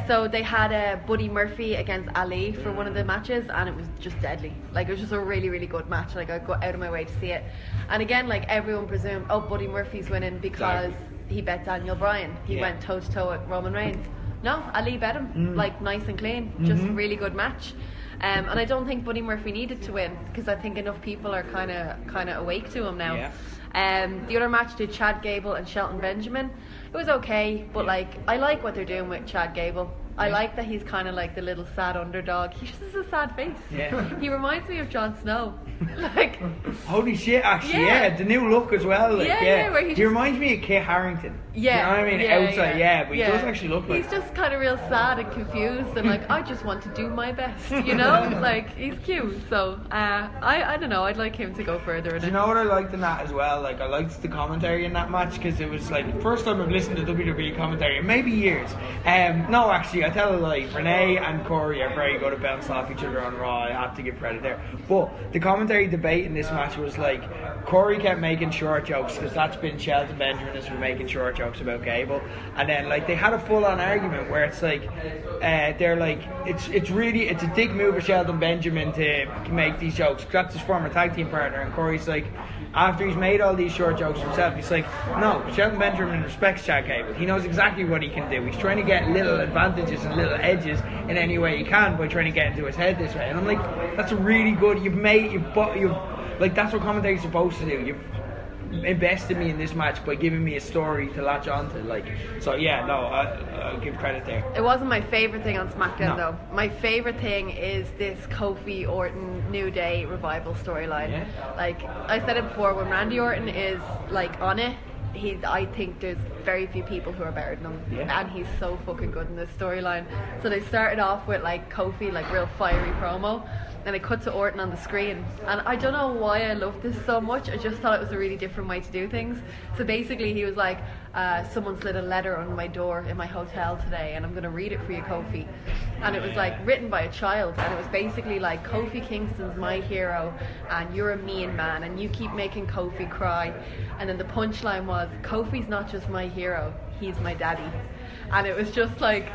So they had Buddy Murphy against Ali for one of the matches, and it was just deadly. Like, it was just a really, really good match. Like, I go out of my way to see it. And again, like, everyone presumed, Buddy Murphy's winning because he bet Daniel Bryan. He went toe to toe with Roman Reigns. No, Ali bet him, like, nice and clean. Just a really good match. And I don't think Buddy Murphy needed to win, because I think enough people are kind of awake to him now. Yeah. The other match did Chad Gable and Shelton Benjamin. It was okay, but like, I like what they're doing with Chad Gable. I like that he's kind of like the little sad underdog. He just has a sad face. Yeah. He reminds me of Jon Snow. Like, holy shit, actually, yeah, the new look as well. Like, where he reminds me of Kit Harington. Yeah, you know what I mean? Outside, but he does actually look like. He's just kind of real sad and confused, and like, I just want to do my best, you know? Like, he's cute. So I don't know. I'd like him to go further. Do you know what I liked in that as well? Like, I liked the commentary in that match because it was like the first time I've listened to WWE commentary in maybe years. No, actually, I tell a lie. Renee and Corey are very good at bouncing off each other on Raw. I have to give credit there. But the commentary debate in this match was like, Corey kept making short jokes because that's been Shelton Benjamin has been making short jokes about Gable, and then like they had a full-on argument where it's like they're like, it's a dick move of Shelton Benjamin to make these jokes. That's his former tag team partner, and Corey's like, after he's made all these short jokes himself, he's like, no, Shelton Benjamin respects Chad Gable. He knows exactly what he can do. He's trying to get little advantages and little edges in any way he can by trying to get into his head this way. And I'm like, that's a really good. You've like, that's what commentary's supposed to do. You've invested me in this match by giving me a story to latch onto. Like, so yeah, no, I'll give credit there. It wasn't my favourite thing on SmackDown though. My favourite thing is this Kofi Orton New Day revival storyline. Yeah. Like I said it before, when Randy Orton is like on it, I think there's very few people who are better than him, Yeah. and he's so fucking good in this storyline. So they started off with like Kofi, like real fiery promo, and it cut to Orton on the screen, and I don't know why I love this so much. I just thought it was a really different way to do things. So basically he was like, someone slid a letter on my door in my hotel today, and I'm going to read it for you, Kofi. And it was like written by a child, and it was basically like, Kofi Kingston's my hero and you're a mean man and you keep making Kofi cry. And then the punchline was, Kofi's not just my hero, he's my daddy. And it was just like,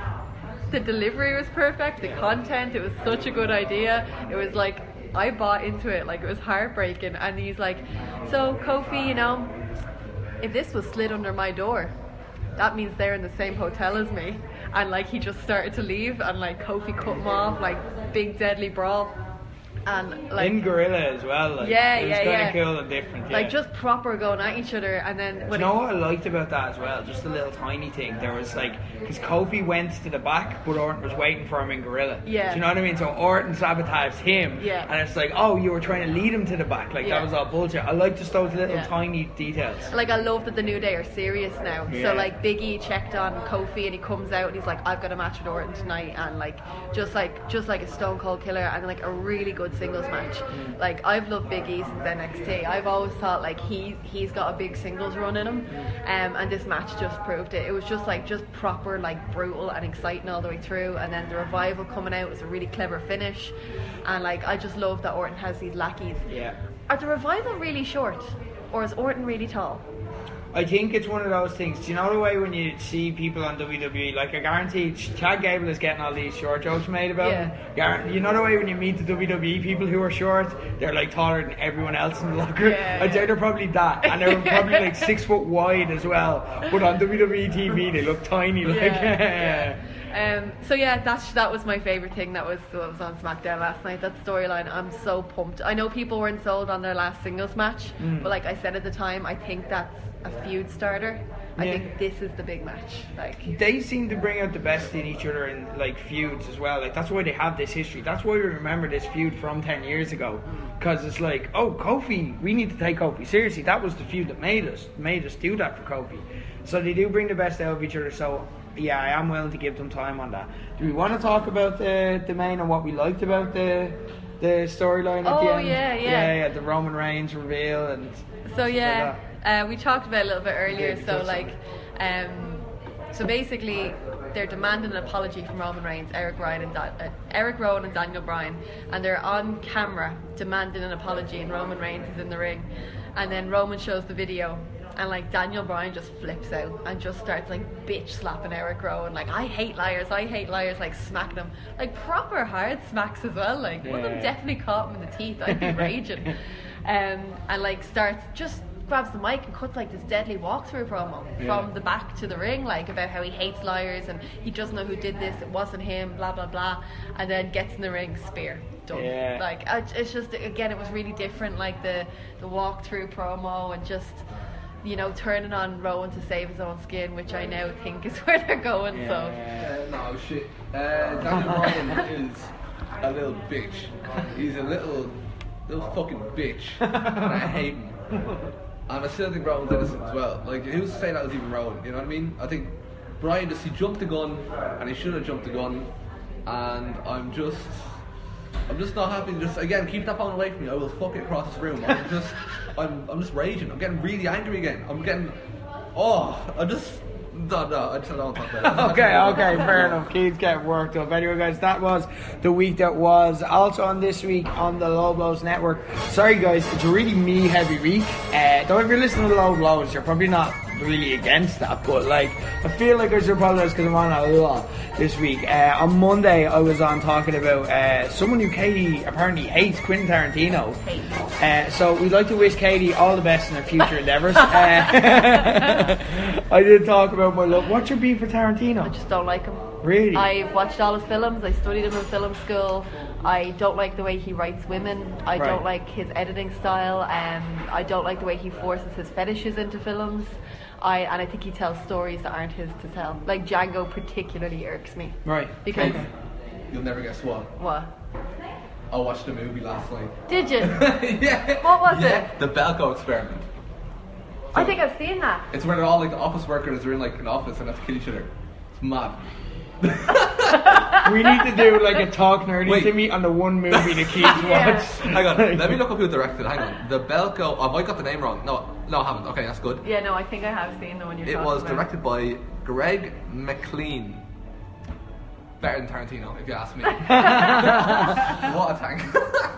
the delivery was perfect, the content, it was such a good idea. It was like, I bought into it, like it was heartbreaking. And he's like, so Kofi, you know, if this was slid under my door, that means they're in the same hotel as me. And like he just started to leave, and like Kofi cut him off, like big deadly brawl. And like in Gorilla as well, like, it was kind of cool and different. Like just proper going at each other, and then you know what I liked about that as well? Just a little tiny thing. There was like, because Kofi went to the back, but Orton was waiting for him in Gorilla. Yeah. Do you know what I mean? So Orton sabotaged him. Yeah. And it's like, oh, you were trying to lead him to the back. Like that was all bullshit. I like just those little tiny details. Like I love that the New Day are serious now. Yeah. So like Big E checked on Kofi, and he comes out and he's like, I've got a match with Orton tonight, and like just like a Stone Cold Killer, and like a really good singles match. Like I've loved Big E since NXT. I've always thought like he's got a big singles run in him, and this match just proved it. It was just proper like brutal and exciting all the way through, and then the revival coming out was a really clever finish, and like I just love that Orton has these lackeys. Yeah. Are the revival really short, or is Orton really tall? I think it's one of those things. Do you know the way when you see people on WWE, like I guarantee Chad Gable is getting all these short jokes made about him. You know the way when you meet the WWE people who are short, they're like taller than everyone else in the locker. I'd say they're probably that, and they're probably like 6 foot wide as well. But on WWE TV, they look tiny. So that was my favourite thing that was on SmackDown last night. That storyline, I'm so pumped. I know people weren't sold on their last singles match, but like I said at the time, I think that's a feud starter. I think this is the big match. Like they seem to bring out the best in each other in like feuds as well. Like that's why they have this history. That's why we remember this feud from 10 years ago, because it's like, oh, Kofi, we need to take Kofi seriously. That was the feud that made us do that for Kofi. So they do bring the best out of each other. So yeah, I am willing to give them time on that. Do we want to talk about the main and what we liked about the storyline at the end? Yeah, the Roman Reigns reveal and so we talked about it a little bit earlier. So basically they're demanding an apology from Roman Reigns, Eric Rowan and Daniel Bryan, and they're on camera demanding an apology, and Roman Reigns is in the ring, and then Roman shows the video, and like Daniel Bryan just flips out and just starts like bitch slapping Eric Rowan, like I hate liars, like smacking him, like proper hard smacks as well, like one of them definitely caught him in the teeth. I'd be raging. And like grabs the mic and cuts like this deadly walkthrough promo from the back to the ring, like about how he hates liars and he doesn't know who did this, it wasn't him, blah blah blah, and then gets in the ring, spear, done. Like it's just, again, it was really different, like the walkthrough promo, and just, you know, turning on Rowan to save his own skin, which I now think is where they're going. No shit. Daniel Bryan is a little bitch. He's a little fucking bitch, and I hate him. And I still think Rowan's innocent as well. Like, who's to say that was even Rowan? You know what I mean? I think Bryan he jumped the gun, and he should have jumped the gun. And I'm just not happy. Just again, keep that phone away from me. I will fuck it across this room. I'm just raging. I'm getting really angry again. I just don't want to talk about it. Okay, fair enough. Keith's getting worked up. Anyway, guys, that was the week that was. Also on this week on the Low Blows Network. Sorry, guys, it's a really me-heavy week. Though if you're listening to Low Blows, you're probably not really against that, but like I feel like I should apologize because I'm on a lot this week. On Monday I was on talking about someone who Katie apparently hates, Quentin Tarantino. So we'd like to wish Katie all the best in her future endeavours. I did talk about my love. What's your beef for Tarantino? I just don't like him. Really? I've watched all his films, I studied him in film school. I don't like the way he writes women. I don't like his editing style. I don't like the way he forces his fetishes into films. And I think he tells stories that aren't his to tell. Like Django particularly irks me. Right. Because you'll never guess what. What? I watched the movie last night. Did you? Yeah. What was it? The Belko Experiment. I think I've seen that. It's where they're all like the office workers are in like an office and have to kill each other. It's mad. We need to do like a talk nerdy Wait. to me on the one movie the kids Yeah. watch. Hang on, let me look up who directed. Hang on, the Belko. Oh, I got the name wrong. No, I haven't. Okay, that's good. Yeah, no, I think I have seen the one you're It talking was about. directed by Greg McLean. Better than Tarantino, if you ask me. What a tank.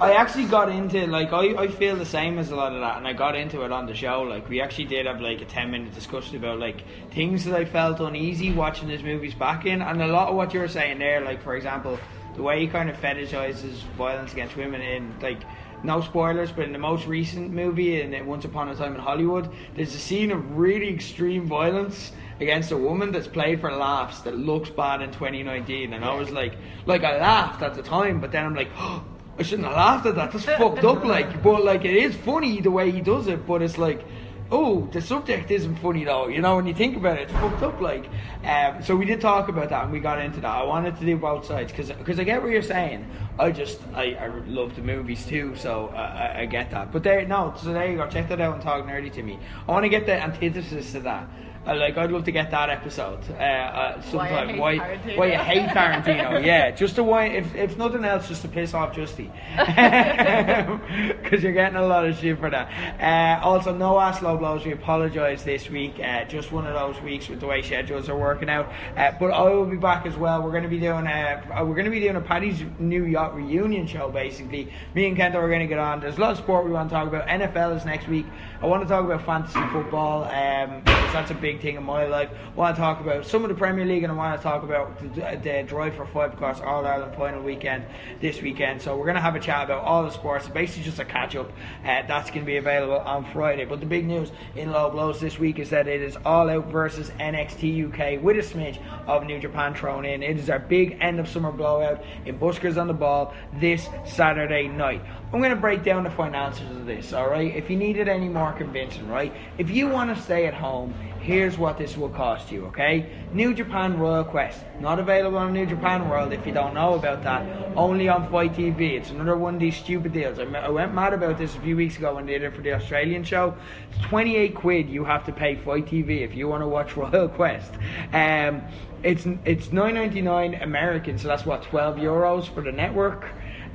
I actually got into, like, I feel the same as a lot of that, and I got into it on the show. Like, we actually did have like a 10-minute discussion about like things that I felt uneasy watching his movies back in, and a lot of what you were saying there, like for example, the way he kind of fetishizes violence against women in, like, no spoilers, but in the most recent movie, in Once Upon a Time in Hollywood, there's a scene of really extreme violence against a woman that's played for laughs that looks bad in 2019, and I was like I laughed at the time, but then I'm like, oh, I shouldn't have laughed at that, that's fucked up, like, but like it is funny the way he does it, but it's like, oh, the subject isn't funny though, you know, when you think about it, it's fucked up, like. So we did talk about that and we got into that. I wanted to do both sides because I get what you're saying. I love the movies too, so I get that. But there you go, check that out and talk nerdy to me. I want to get the antithesis to that. I'd love to get that episode sometime. Why you hate Tarantino? Yeah, just to why, if nothing else, just to piss off Justy, because you're getting a lot of shit for that. Also, no ass low blows. We apologise this week. Just one of those weeks with the way schedules are working out. But I will be back as well. We're going to be doing a Paddy's New Yacht reunion show. Basically, me and Kento are going to get on. There's a lot of sport we want to talk about. NFL is next week. I want to talk about fantasy football. Because that's a big thing in my life. I want to talk about some of the Premier League, and I want to talk about the drive for 5 across All-Ireland final weekend this weekend. So we're going to have a chat about all the sports. It's basically just a catch-up. That's going to be available on Friday. But the big news in Low Blows this week is that it is All Out versus NXT UK with a smidge of New Japan thrown in. It is our big end-of-summer blowout in Buskers on the Ball this Saturday night. I'm going to break down the finances of this, alright? If you needed any more convincing, right? If you want to stay at home, here's what this will cost you, okay? New Japan Royal Quest, not available on New Japan World if you don't know about that, only on Fight TV. It's another one of these stupid deals. I went mad about this a few weeks ago when they did it for the Australian show. It's 28 quid you have to pay Fight TV if you want to watch Royal Quest. It's $9.99 American, so that's what, €12 for the network.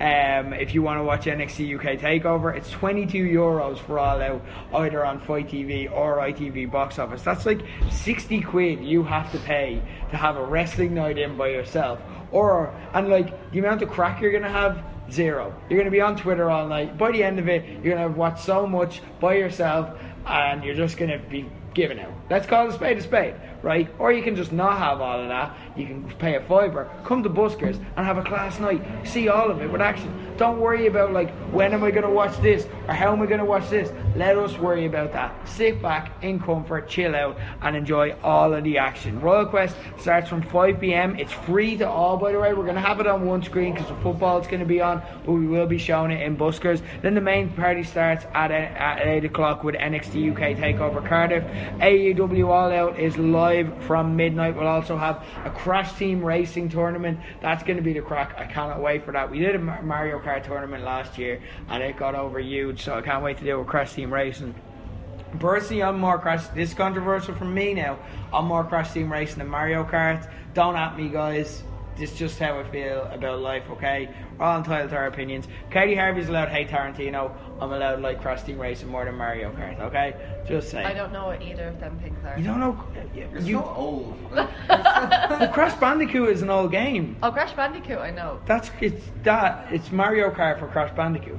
If you want to watch NXT UK TakeOver, it's €22 for All Out, either on Fight TV or ITV box office. That's like 60 quid you have to pay to have a wrestling night in by yourself. And like the amount of crack you're going to have, zero. You're going to be on Twitter all night. By the end of it, you're going to have watched so much by yourself, and you're just going to be giving out. Let's call it a spade, right? Or you can just not have all of that. You can pay a $5, come to Buskers and have a class night, see all of it with action. Don't worry about like, when am I going to watch this or how am I going to watch this. Let us worry about that. Sit back in comfort, chill out and enjoy all of the action. Royal Quest starts from 5 p.m. It's free to all, by the way. We're going to have it on one screen because the football is going to be on, but we will be showing it in Buskers. Then the main party starts at 8 o'clock with NXT UK TakeOver Cardiff. AEW All Out is live from midnight. We'll also have a Crash Team Racing tournament. That's going to be the crack. I cannot wait for that. We did a Mario Kart tournament last year and it got over huge, so I can't wait to do a Crash Team Racing. Personally, I'm more Crash. This is controversial from me now. I'm more Crash Team Racing than Mario Kart. Don't at me, guys. This is just how I feel about life, okay? We're all entitled to our opinions. Katie Harvey's allowed to hate Tarantino. I'm allowed to like Crash Team Racing more than Mario Kart, okay? Just saying. I don't know what either of them things are. You don't know? You're so old. Well, Crash Bandicoot is an old game. Oh, Crash Bandicoot, I know. It's Mario Kart for Crash Bandicoot.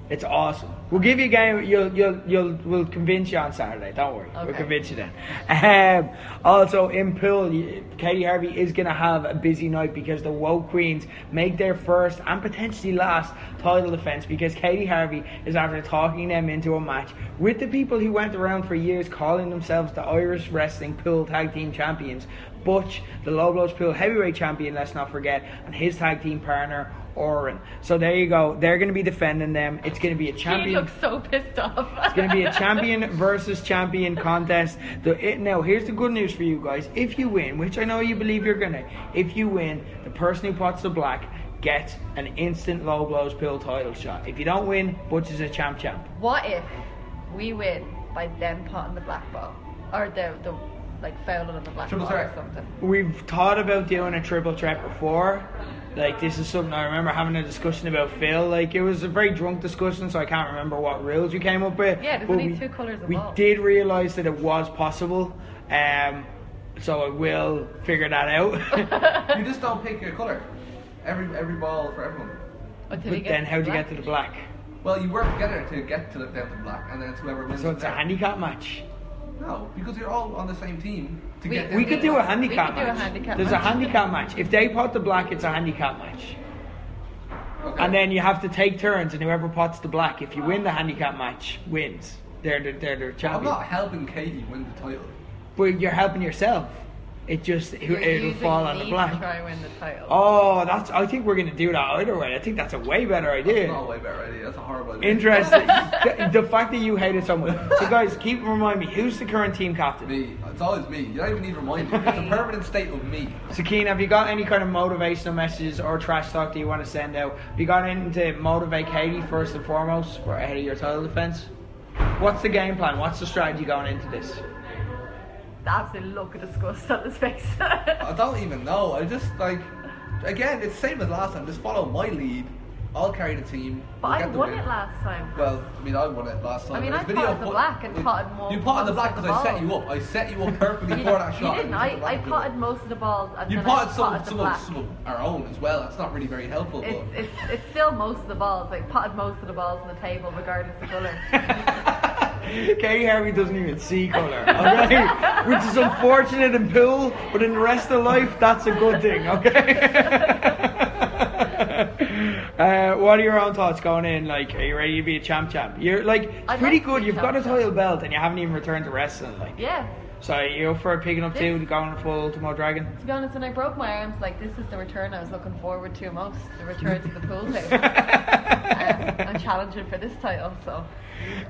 It's awesome. We'll give you a game. We'll convince you on Saturday. Don't worry. Okay. We'll convince you then. Also in pool, Katie Harvey is going to have a busy night because the Woke Queens make their first and potentially last title defense, because Katie Harvey is after talking them into a match with the people who went around for years calling themselves the Irish Wrestling Pool Tag Team Champions. Butch, the Low Blows Pool Heavyweight Champion, let's not forget, and his tag team partner Oren. So there you go. They're going to be defending them. It's going to be a champion. He looks so pissed off. It's going to be a champion versus champion contest. Now, here's the good news for you guys. If you win, which I know you believe you're going to, if you win, the person who pots the black gets an instant Low Blows Pool title shot. If you don't win, Butch is a champ. What if we win by them potting the black ball or the like fouling on the black Triple ball threat. or something. We've thought about doing a triple threat before. Like, this is something I remember having a discussion about Phil. Like, it was a very drunk discussion, so I can't remember what rules we came up with. Yeah, there's But only 2 colours of we ball. did realise that it was possible. So I will figure that out. You just don't pick your colour. Every ball for everyone. Until But you get then to how'd the you get black. to the black? Well, you work together to get to the down to black, and then it's whoever wins. So it's a there. handicap match. No, because you're all on the same team to get down We to could the do a black. handicap We could do a match. handicap There's match. a handicap match. If they pot the black, it's a handicap match. Okay. And then you have to take turns, and whoever pots the black, if you win the handicap match, wins. They're the I'm champion. not helping Katie win the title. But you're helping yourself. It just You're it'll using fall on me the to black. try and win the title. Oh, I think we're gonna do that either way. I think that's a way better That's idea. not a way better idea. That's a horrible idea. Interesting. the fact that you hate it so much. So guys, keep reminding me, who's the current team captain? Me. It's always me. You don't even need reminding. It's a permanent state of me. So Keane, have you got any kind of motivational messages or trash talk that you want to send out? Have you got anything to motivate Katie first and foremost for ahead of your title defence? What's the game plan? What's the strategy going into this? The absolute look of disgust on his face. I don't even know. I just again, it's the same as last time. Just follow my lead. I'll carry the team. But We'll I get the won win. it last time. Well, I mean, I won it last time. I mean, There's I video potted the fo- black and potted more You potted the black most of because the I set you balls. up. I set you up perfectly You for that shot. didn't. I potted most of the balls and You then potted I some, potted the some, black. of, some of our own as well. That's not really very helpful. But It's still most of the balls. Like potted most of the balls on the table, regardless of colour. Katie Harvey doesn't even see colour, okay? Which is unfortunate in pool, but in the rest of life, that's a good thing, okay? What are your own thoughts going in? Like, are you ready to be a champ? You're like, I'd pretty like to be good. You've got a champ. title belt and you haven't even returned to wrestling. Like, Yeah. so you're up for picking up two, going full Ultimo Dragon? To be honest, when I broke my arms, like this is the return I was looking forward to most. The return to the pool table. I'm challenging for this title, so.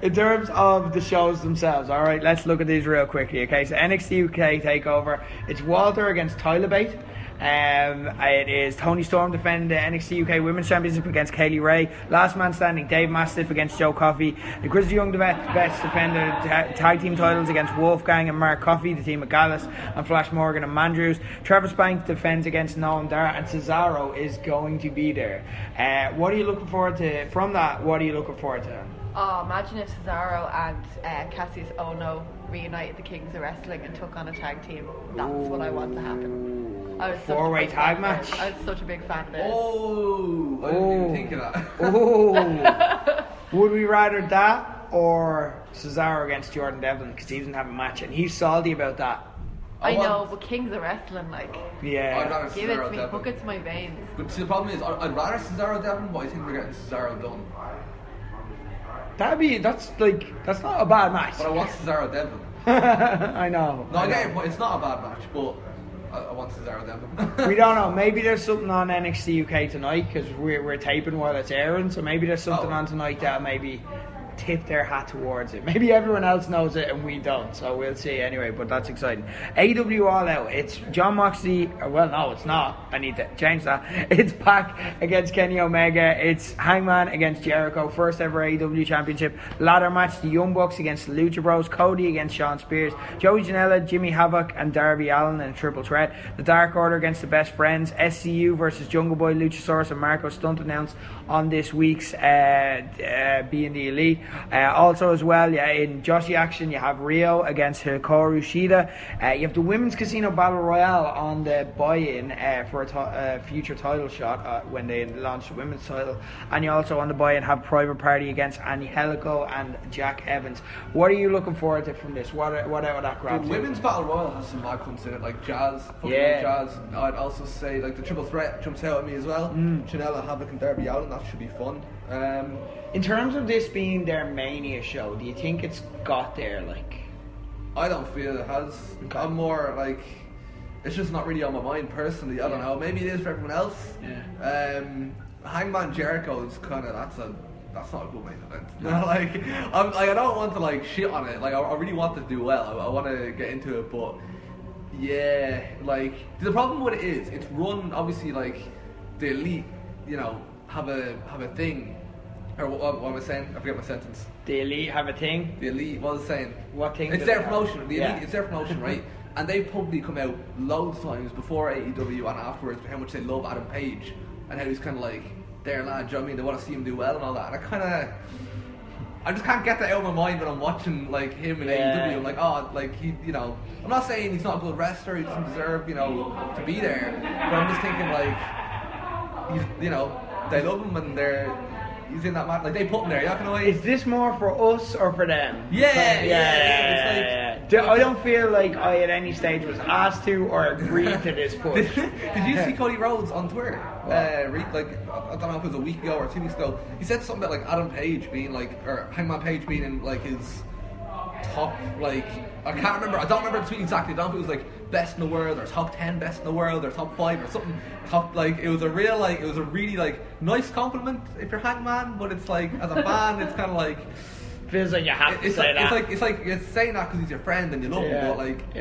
In terms of the shows themselves, all right, let's look at these real quickly. Okay, so NXT UK takeover. It's Walter against Tyler Bate. It is Tony Storm defending the NXT UK Women's Championship against Kaylee Ray. Last man standing, Dave Mastiff against Joe Coffey. The Grizzly Young Vets defend the tag team titles against Wolfgang and Mark Coffey, the team of Gallus and Flash Morgan and Mandrews. Travis Banks defends against Noam Dar, and Cesaro is going to be there. What are you looking forward to from that? What are you looking forward to? Oh, imagine if Cesaro and Cassius Ono reunited the Kings of Wrestling and took on a tag team. That's what I want to happen. I was such a Four-way big tag fan of match? theirs. I was such a big fan of theirs. oh, I didn't even think of that. Oh, would we rather that or Cesaro against Jordan Devlin, because he doesn't have a match and he's salty about that? I want- know, but Kings of Wrestling, like, I'd Yeah. rather give it Cesaro to me, Devlin. hook it to my veins. But see, the problem is, I'd rather Cesaro Devlin, but I think we're getting Cesaro done. That's not a bad match. But I want Cesaro Devlin. I know. No, I get know. your point. It's not a bad match, but I want Cesaro Devlin. We don't know. Maybe there's something on NXT UK tonight because we're taping while it's airing. So maybe there's something Oh. on tonight that maybe tip their hat towards it. Maybe everyone else knows it and we don't. So we'll see anyway. But that's exciting. AW All Out. It's John Moxley. Well, no, it's not. I need to change that. It's Pac against Kenny Omega. It's Hangman against Jericho. First ever AW Championship ladder match. The Young Bucks against the Lucha Bros. Cody against Shawn Spears. Joey Janela, Jimmy Havoc, and Darby Allin in a triple threat. The Dark Order against the Best Friends. SCU versus Jungle Boy, Luchasaurus, and Marco Stunt announced on this week's Being the Elite. Also as well, in Joshi action, you have Rio against Hikaru Shida. You have the Women's Casino Battle Royale on the buy-in for a future title shot when they launch the women's title. And you also on the buy-in have Private Party against Angelico and Jack Evans. What are you looking forward to from this? What out of that The grab? women's battle royal has some mad cunts in it, like Jazz. Fucking Yeah. Jazz. I'd also say like the triple threat jumps out at me as well. Janela, Havoc, and Darby Allin. That should be fun. In terms of this being their Mania show, do you think it's got there? Like, I don't feel it has. Okay. I'm more like, it's just not really on my mind personally. I don't know. Maybe it is for everyone else. Yeah. Hangman Jericho is kind of that's not a good main event. I don't want to like shit on it. Like I really want to do well. I want to get into it, but yeah, like the problem with it is it's run obviously like the Elite, have a thing Or what am I saying? I forget my sentence. The Elite have a thing. The Elite, what was I saying? What thing? It's do their they have? promotion. The Yeah. Elite, it's their promotion, right? And they've publicly come out loads of times before AEW and afterwards how much they love Adam Page and how he's kind of like their lad. Do you know what I mean? They want to see him do well and all that. And I just can't get that out of my mind when I'm watching like him in AEW. I'm like, oh, like he, you know, I'm not saying he's not a good wrestler. He doesn't deserve, you know, to be there. But I'm just thinking like, he's, you know, they love him and he's in that match. Like they put him there. You're not gonna Is this more for us or for them? Yeah. I don't feel like I at any stage was asked to or agreed to this push. Did you see Cody Rhodes on Twitter? Like I don't know if it was a week ago or 2 weeks ago. He said something about like Adam Page being like, or Hangman Page being in like his top, like I can't remember. I don't remember the tweet exactly. I don't know if it was like best in the world or top 10 best in the world or top 5 or something. Top, like it was a really like nice compliment if you're Hangman, but it's like as a fan, it's kind of like. Feels like you have to say that. It's like you're saying that because he's your friend and you love him, but like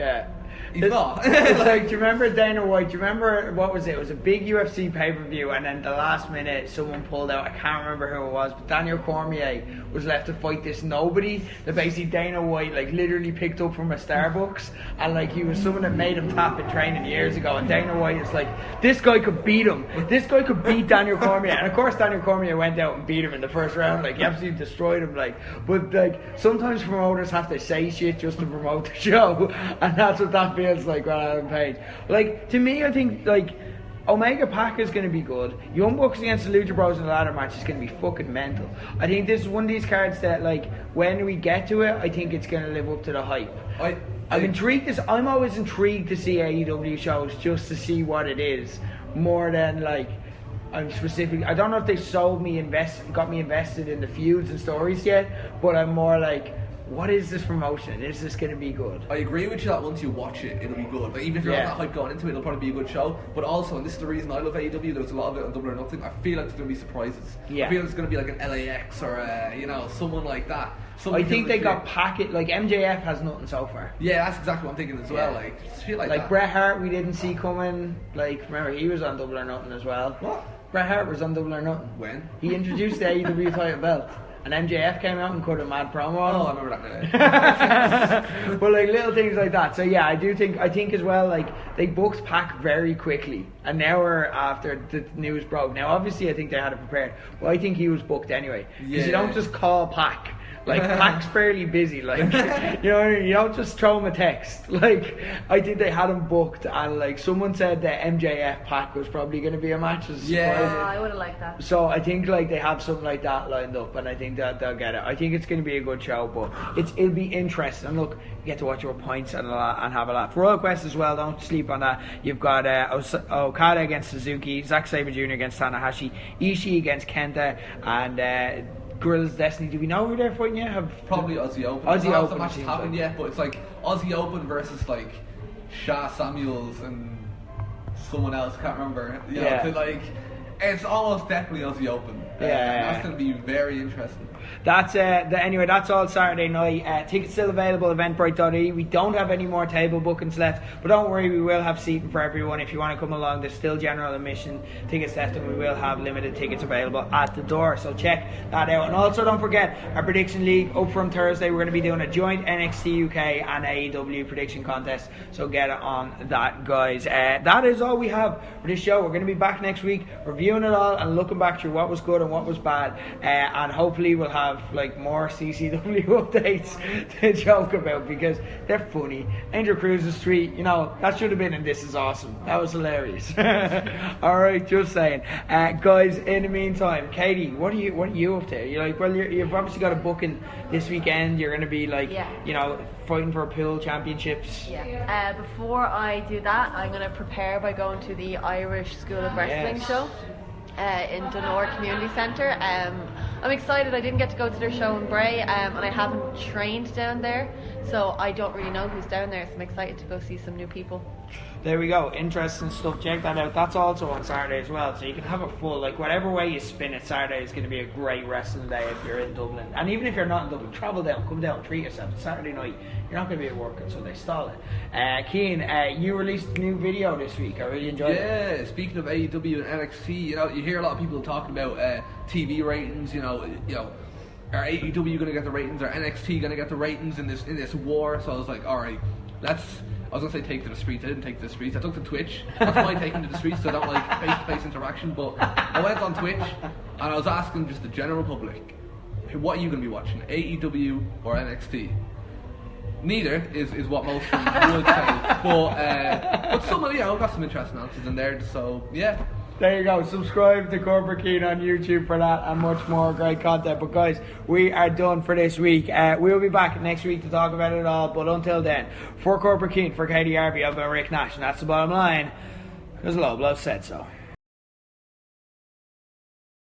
he's not. It's like, do you remember Dana White? Do you remember what was it? It was a big UFC pay-per-view, and then the last minute someone pulled out. I can't remember who it was, but Daniel Cormier was left to fight this nobody that basically Dana White like literally picked up from a Starbucks, and like he was someone that made him tap in training years ago. And Dana White is like, this guy could beat him. This guy could beat Daniel Cormier, and of course Daniel Cormier went out and beat him in the first round. Like he absolutely destroyed him. Like, but like sometimes promoters have to say shit just to promote the show, and that's what that feels like on Adam Page. Like to me, I think like Omega Pac is going to be good. Young Bucks against the Lucha Bros in the ladder match is going to be fucking mental. I think this is one of these cards that like when we get to it, I think it's going to live up to the hype. I'm intrigued. I'm always intrigued to see AEW shows just to see what it is more than like. I'm specific. I don't know if they got me invested in the feuds and stories yet, but I'm more like, what is this promotion? Is this going to be good? I agree with you that once you watch it, it'll be good. Like, even if you're not that hype going into it, it'll probably be a good show. But also, and this is the reason I love AEW, there's a lot of it on Double or Nothing. I feel like there's going to be surprises. Yeah. I feel like it's going to be like an LAX or someone like that. I think they got packet like MJF has nothing so far. Yeah, that's exactly what I'm thinking as well. Like shit like that. Bret Hart, we didn't see coming. Like remember, he was on Double or Nothing as well. What? Bret Hart was on Double or Nothing. When? He introduced the AEW title belt. And MJF came out and cut a mad promo on him. Oh, I remember that now. But like little things like that. So yeah, I think as well, like they booked Pac very quickly, an hour after the news broke. Now obviously I think they had it prepared, but I think he was booked anyway. Because you don't just call Pac. Like Pac's fairly busy, like you know what I mean? You don't just throw him a text. Like I think they had him booked, and like someone said that MJF Pac was probably going to be a match. I would have liked that. So I think like they have something like that lined up, and I think that they'll get it. I think it's going to be a good show, but it'll be interesting. And look, you get to watch your points and have a laugh. Royal Quest as well. Don't sleep on that. You've got Okada against Suzuki, Zack Sabre Jr. against Tanahashi, Ishii against Kenta, and Gorilla's Destiny. Do we know who they're fighting yet? Probably Aussie Open. Aussie I don't know if Open the match has happened yet, but it's like Aussie Open versus like Shah Samuels and someone else. Can't remember. You know, so like it's almost definitely Aussie Open. That's going to be very interesting. That's anyway. That's all Saturday night. Tickets still available. Eventbrite.ie. We don't have any more table bookings left, but don't worry, we will have seating for everyone. If you want to come along, there's still general admission tickets left, and we will have limited tickets available at the door. So check that out. And also don't forget our prediction league up from Thursday. We're going to be doing a joint NXT UK and AEW prediction contest. So get on that, guys. That is all we have for this show. We're going to be back next week reviewing it all and looking back through what was good and what was bad, and hopefully we'll have like more CCW updates to joke about because they're funny. Angel Cruz's tweet, you know, that should have been in This Is Awesome. That was hilarious. Alright, just saying. Guys, in the meantime, Katie, what are you up to? You're like, well, you've obviously got a booking this weekend. You're going to be like, you know, fighting for pool championships. Before I do that, I'm going to prepare by going to the Irish School of Wrestling show in Dunor Community Centre. I'm excited. I didn't get to go to their show in Bray, and I haven't trained down there, so I don't really know who's down there, so I'm excited to go see some new people. There we go. Interesting stuff. Check that out. That's also on Saturday as well. So you can have a full, like, whatever way you spin it, Saturday is going to be a great wrestling day if you're in Dublin. And even if you're not in Dublin, travel down, come down, treat yourself. Saturday night, you're not going to be at work, so they stall it. Keane, you released a new video this week. I really enjoyed it. Yeah, speaking of AEW and NXT, you hear a lot of people talking about TV ratings, are AEW going to get the ratings? Are NXT going to get the ratings in this war? So I was like, alright, I was going to say take to the streets. I didn't take to the streets. I took to Twitch. That's why I take to the streets, so I don't like face-to-face interaction. But I went on Twitch and I was asking just the general public, what are you going to be watching, AEW or NXT? Neither is what most of them would say. But some of got some interesting answers in there. So yeah. There you go. Subscribe to Corporate Keen on YouTube for that and much more great content. But guys, we are done for this week. We'll be back next week to talk about it all. But until then, for Corporate Keen, for KDRB, I've been Rick Nash, and that's the bottom line, because Low Blow said so.